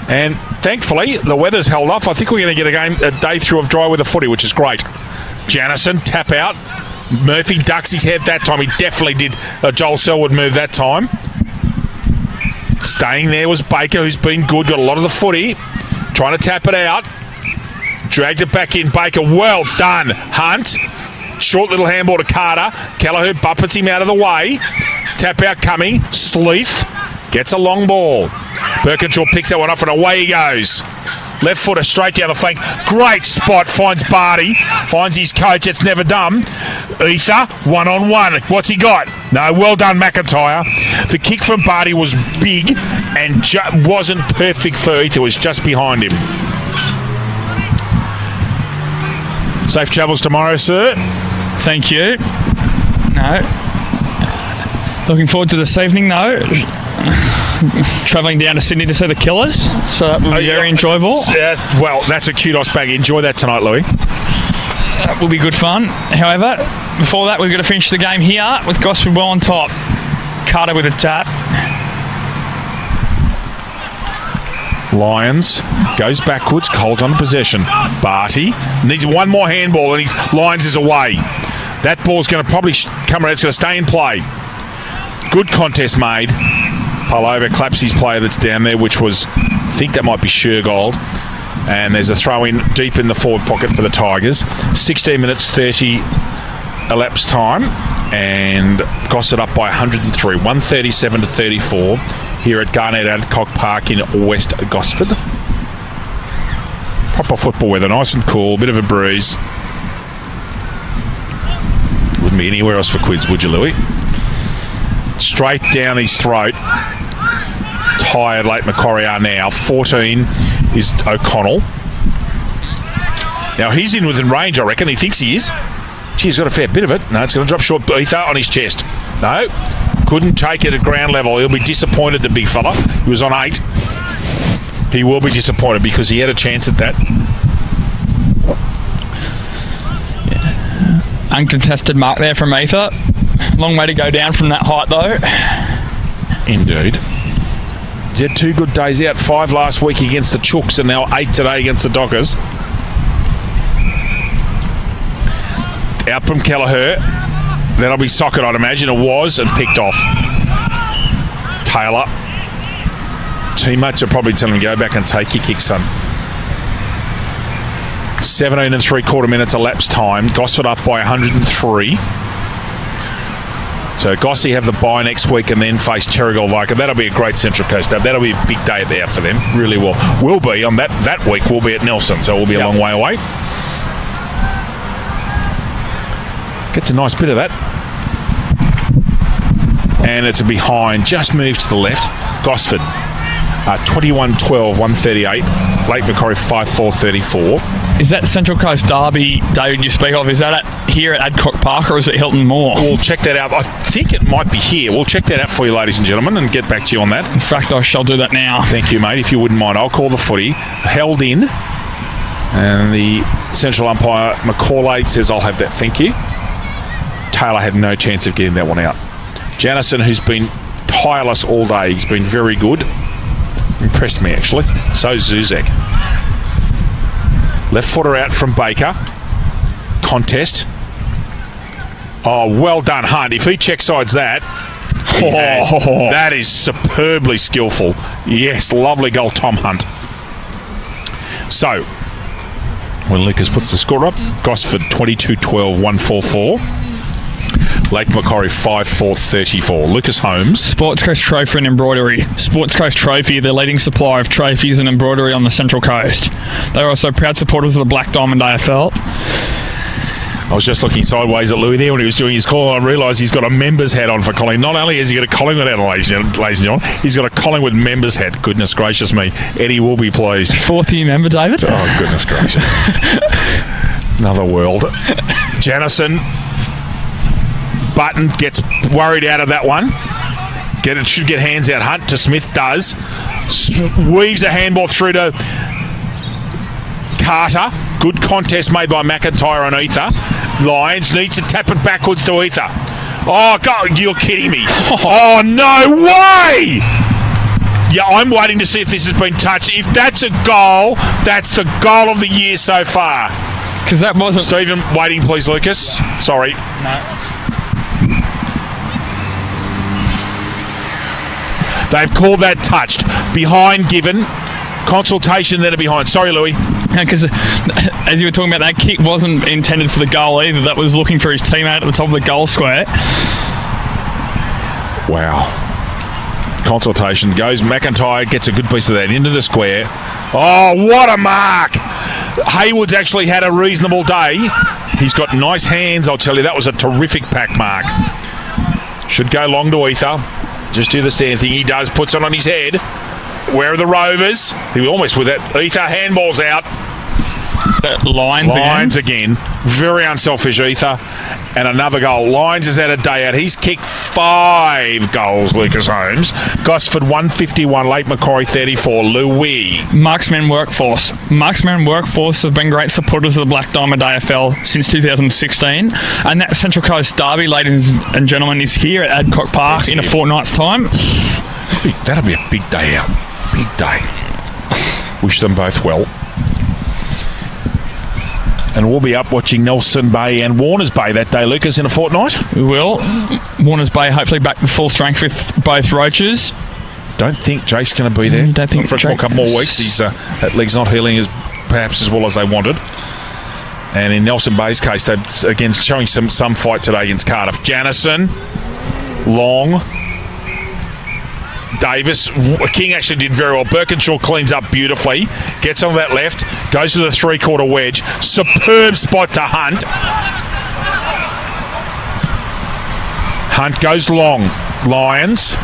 And thankfully, the weather's held off. I think we're going to get a day through of dry weather footy, which is great. Janison, tap out. Murphy ducks his head that time. He definitely did. Joel Selwood move that time. Staying there was Baker, who's been good. Got a lot of the footy. Trying to tap it out. Dragged it back in. Baker, well done. Hunt. Short little handball to Carter. Kelleher buffets him out of the way. Tap out coming. Sleeth gets a long ball. Birkinshaw picks that one off and away he goes. Left footer straight down the flank. Great spot. Finds Barty. Finds his coach. It's never done. Ether, 1-on-1. What's he got? No, well done, McIntyre. The kick from Barty was big and wasn't perfect for Ether. It was just behind him. Safe travels tomorrow, sir. Thank you. No. Looking forward to this evening, though. Travelling down to Sydney to see the Killers, so that will be very enjoyable. Well, that's a kudos bag. Enjoy that tonight, Louis. That will be good fun. However, before that, we've got to finish the game here with Gosford well on top. Carter with a tap. Lyons goes backwards, holds on to possession. Barty needs one more handball and Lyons is away. That ball's going to probably come around. It's going to stay in play. Good contest made. Pullover claps his player that's down there, which was, I think that might be Shergold. And there's a throw in deep in the forward pocket for the Tigers. 16 minutes 30 elapsed time, and Gosford up by 103, 137-34 here at Garnett Adcock Park in West Gosford. Proper football weather, nice and cool, bit of a breeze. Wouldn't be anywhere else for quids, would you, Louis? Straight down his throat. Tired late Macquarie are now. 14 is O'Connell. Now he's in within range, I reckon. He thinks he is. Gee, he's got a fair bit of it. No, it's going to drop short. Ether on his chest. No, couldn't take it at ground level. He'll be disappointed, the big fella. He was on 8. He will be disappointed because he had a chance at that. Yeah. Uncontested mark there from Ether. Long way to go down from that height, though. Indeed. He's had 2 good days out. 5 last week against the Chooks and now 8 today against the Dockers. Out from Kelleher. That'll be socket, I'd imagine. It was, and picked off. Taylor. Teammates are probably telling him, go back and take your kick, son. 17 3/4 minutes elapsed time. Gosford up by 103. So Gossy have the bye next week and then face Terrigal Vicar. That'll be a great Central Coast day. That'll be a big day there for them. Really will. Will be on that week. We'll be at Nelson, so we'll be a long way away. Gets a nice bit of that. And it's a behind. Just moved to the left. Gosford. 21-12, 138. Lake Macquarie 5-4-34. Is that Central Coast Derby, David, you speak of? Is that here at Adcock Park or is it Hilton Moor? We'll check that out. I think it might be here. We'll check that out for you, ladies and gentlemen, and get back to you on that. In fact, I shall do that now. Thank you, mate. If you wouldn't mind, I'll call the footy. Held in. And the central umpire, Macaulay, says, I'll have that. Thank you. Taylor had no chance of getting that one out. Janison, who's been tireless all day, he's been very good. Impressed me, actually. So Zuzek. Left footer out from Baker. Contest. Oh, well done, Hunt. If he check sides that, that is superbly skillful. Yes, lovely goal, Tom Hunt. So, when Lucas puts the score up, Gosford 22-12, 144. Lake Macquarie 5-4-34. Lucas Holmes. Sports Coast Trophy and Embroidery. Sports Coast Trophy, the leading supplier of trophies and embroidery on the Central Coast. They're also proud supporters of the Black Diamond AFL. I was just looking sideways at Louis there when he was doing his call, and I realised he's got a member's hat on for Collingwood. Not only has he got a Collingwood hat on, ladies and gentlemen, he's got a Collingwood member's hat. Goodness gracious me. Eddie will be pleased. Fourth-year member, David? Oh, goodness gracious. Another world. Janison. Button gets worried out of that one. Should get hands out. Hunt to Smith does. Weaves a handball through to Carter. Good contest made by McIntyre on Ether. Lyons needs to tap it backwards to Ether. Oh, God, you're kidding me. Oh, no way! Yeah, I'm waiting to see if this has been touched. If that's a goal, that's the goal of the year so far. Because that wasn't... Stephen, waiting please, Lucas. Sorry. No. They've called that touched. Behind given. Consultation then behind. Sorry, Louis. Because as you were talking about, that kick wasn't intended for the goal either. That was looking for his teammate at the top of the goal square. Wow. Consultation goes. McIntyre gets a good piece of that into the square. Oh, what a mark. Hayward's actually had a reasonable day. He's got nice hands, I'll tell you. That was a terrific pack mark. Should go long to Ether. Just do the same thing he does. Puts it on his head. Where are the Rovers? He almost with that. Ether handballs out. That Lyons again. Very unselfish, Ether. And another goal. Lyons has had a day out. He's kicked 5 goals, Lucas Holmes. Gosford 151, Lake Macquarie 34. Louis. Marksman Workforce. Marksman Workforce have been great supporters of the Black Diamond AFL since 2016. And that Central Coast Derby, ladies and gentlemen, is here at Adcock Park in a fortnight's time. That'll be a big day out. Big day. Wish them both well. And we'll be up watching Nelson Bay and Warners Bay that day, Lucas, in a fortnight. We will. Warners Bay hopefully back to full strength with both Roaches. Don't think Jake's going to be there. Don't think for a couple more weeks. His that leg's not healing perhaps as well as they wanted. And in Nelson Bay's case, they're again showing some fight today against Cardiff. Janison, Long, Davis. King actually did very well. Birkinshaw cleans up beautifully. Gets on that left. Goes to the three-quarter wedge. Superb spot to Hunt. Hunt goes long. Lyons.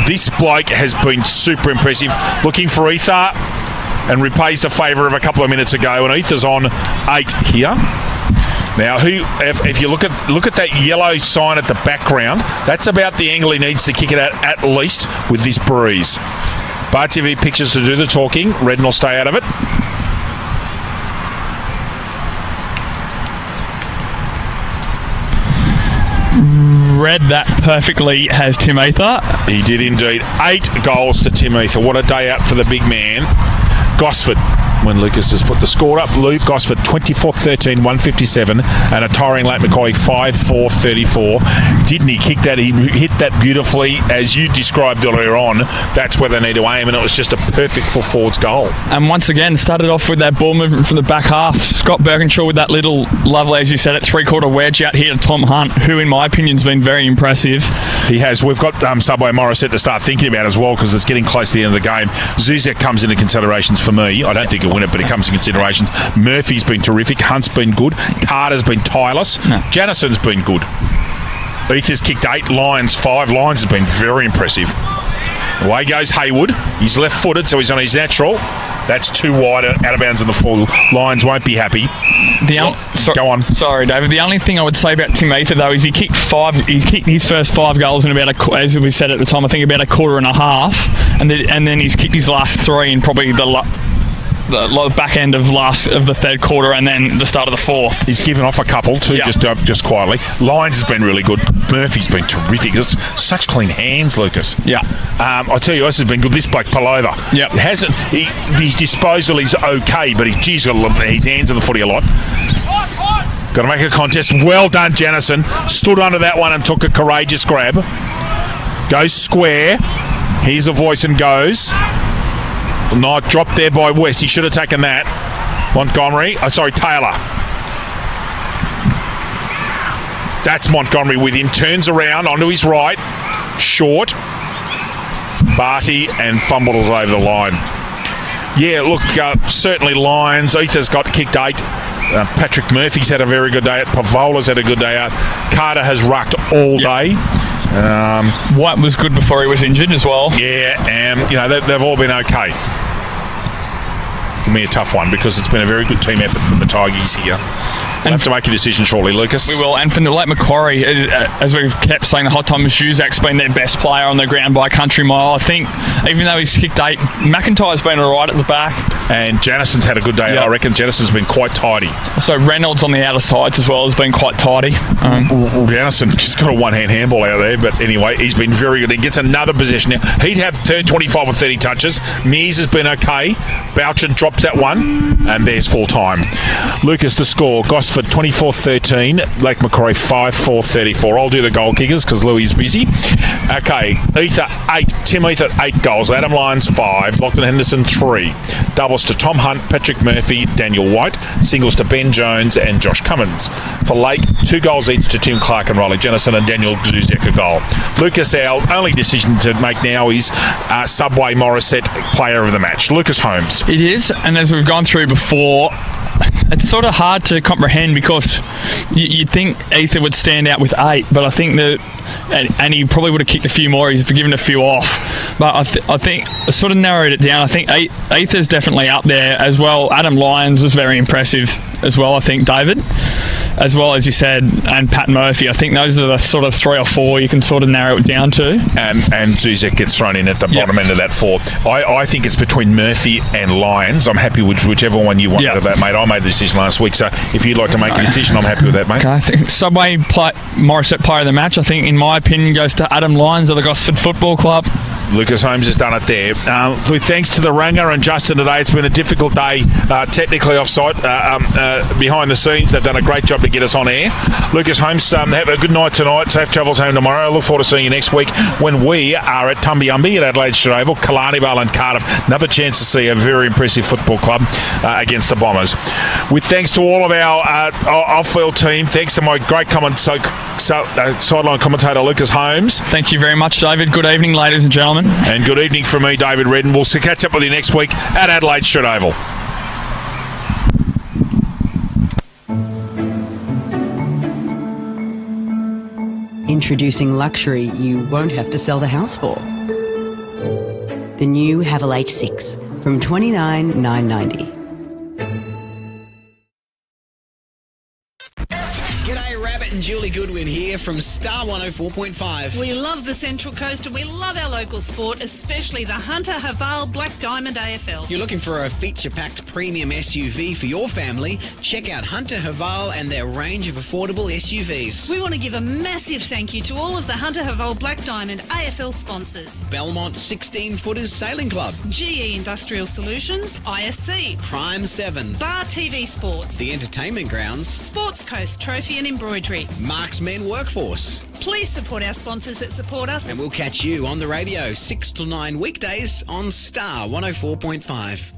This bloke has been super impressive. Looking for Ether and repays the favour of a couple of minutes ago. And Ether's on 8 here. Now, if you look at that yellow sign at the background, that's about the angle he needs to kick it at least with this breeze. Bar TV pictures to do the talking. Redden will stay out of it. Read that perfectly, has Tim Ether. He did indeed. 8 goals to Tim Ether. What a day out for the big man. Gosford, when Lucas has put the score up, Gosford 24-13, 157, and a tiring Lake Macquarie 5-4-34. Didn't he kick that? He hit that beautifully, as you described earlier on. That's where they need to aim, and it was just a perfect full forwards goal. And once again, started off with that ball movement from the back half. Scott Birkinshaw with that little, lovely, as you said, three-quarter wedge out here to Tom Hunt, who, in my opinion, has been very impressive. He has. We've got Subway Morissette to start thinking about as well, because it's getting close to the end of the game. Zuzek comes into considerations for me. I don't think he'll win it, but he comes in considerations. Murphy's been terrific. Hunt's been good. Carter's been tireless. No. Janison's been good. Ether's kicked 8. Lyons 5. Lyons has been very impressive. Away goes Haywood. He's left-footed, so he's on his natural. That's too wide, out of bounds in the full. Lions won't be happy. Go on. Sorry, David. The only thing I would say about Tim Ether, though, is he kicked his first 5 goals in about, as we said at the time, I think about a quarter and a half, and then he's kicked his last 3 in probably the back end of the third quarter and then the start of the fourth. He's given off a couple too, just quietly. Lyons has been really good. Murphy's been terrific. Just such clean hands, Lucas. Yeah. I tell you, this has been good. This bloke Palova. Yeah. His disposal is okay, but his hands on the footy a lot. Got to make a contest. Well done, Janison. Stood under that one and took a courageous grab. Goes square. Here's a voice and goes. Not dropped there by West. He should have taken that. Taylor. That's Montgomery with him. Turns around onto his right. Short. Barty and fumbles over the line. Yeah, look, certainly Lions. Ether's got kicked 8. Patrick Murphy's had a very good day out. Pavola's had a good day out. Carter has rucked all day. White was good before he was injured as well. Yeah, they've all been okay. For me, a tough one because it's been a very good team effort from the Tigers here. We'll have to make a decision shortly, Lucas. We will. And for Lake Macquarie, as we've kept saying the whole time, Zuzak's been their best player on the ground by a country mile. I think, even though he's kicked 8, McIntyre's been all right at the back. And Janison's had a good day. Yep. I reckon Janison's been quite tidy. So Reynolds on the outer sides as well has been quite tidy. Janison just got a one-hand handball out there, but anyway, he's been very good. He gets another possession now. He'd have 25 or 30 touches. Mears has been okay. Bouchin drops that one, and there's full time. Lucas, the score. Gosford 24-13. Lake Macquarie 5-4-34. I'll do the goal kickers because Louis is busy. Okay, Ether 8. Tim Ether 8 goals. Adam Lyons 5. Lachlan Henderson 3. Doubles to Tom Hunt, Patrick Murphy, Daniel White. Singles to Ben Jones and Josh Cummins. For Lake, 2 goals each to Tim Clark and Riley Jennison and Daniel Zuzek a goal. Lucas, our only decision to make now is Subway Morissette player of the match. Lucas Holmes. It is, and as we've gone through before, it's sort of hard to comprehend because you'd think Ether would stand out with 8, but I think that, and he probably would have kicked a few more. He's given a few off, but I think I sort of narrowed it down. I think Ether's definitely up there as well. Adam Lyons was very impressive as well. I think David, as well as you said, and Pat Murphy. I think those are the sort of 3 or 4 you can sort of narrow it down to. And Zuzek gets thrown in at the bottom end of that 4. I think it's between Murphy and Lyons. I'm happy with whichever one you want out of that, mate. I made the decision last week, so if you'd like to make a decision, I'm happy with that, mate. Okay, I think Subway Morissette player of the match, I think, in my opinion, goes to Adam Lyons of the Gosford Football Club. Lucas Holmes has done it there. With thanks to the Ranger and Justin today, it's been a difficult day, technically offsite, behind the scenes. They've done a great job to get us on air. Lucas Holmes, have a good night tonight. Safe travels home tomorrow. I look forward to seeing you next week when we are at Tumbiumbi at Adelaide Street Oval, Killarney Vale and Cardiff. Another chance to see a very impressive football club against the Bombers. With thanks to all of our off-field team, thanks to my great sideline commentator Lucas Holmes. Thank you very much, David. Good evening, ladies and gentlemen. And good evening from me, David Redden. We'll catch up with you next week at Adelaide Street Oval. Introducing luxury you won't have to sell the house for. The new Havel H6 from $29,990. G'day, Rabbit and Julie Goodwin here from Star 104.5. We love the Central Coast and we love our local sport, especially the Hunter Haval Black Diamond AFL. You're looking for a feature-packed premium SUV for your family? Check out Hunter Haval and their range of affordable SUVs. We want to give a massive thank you to all of the Hunter Haval Black Diamond AFL sponsors. Belmont 16-Footers Sailing Club, GE Industrial Solutions, ISC, Prime 7, Bar TV Sports, The Entertainment Grounds, Sports Coast Trophy and Embroidery, Marks Men Workforce. Please support our sponsors that support us. And we'll catch you on the radio 6 to 9 weekdays on Star 104.5.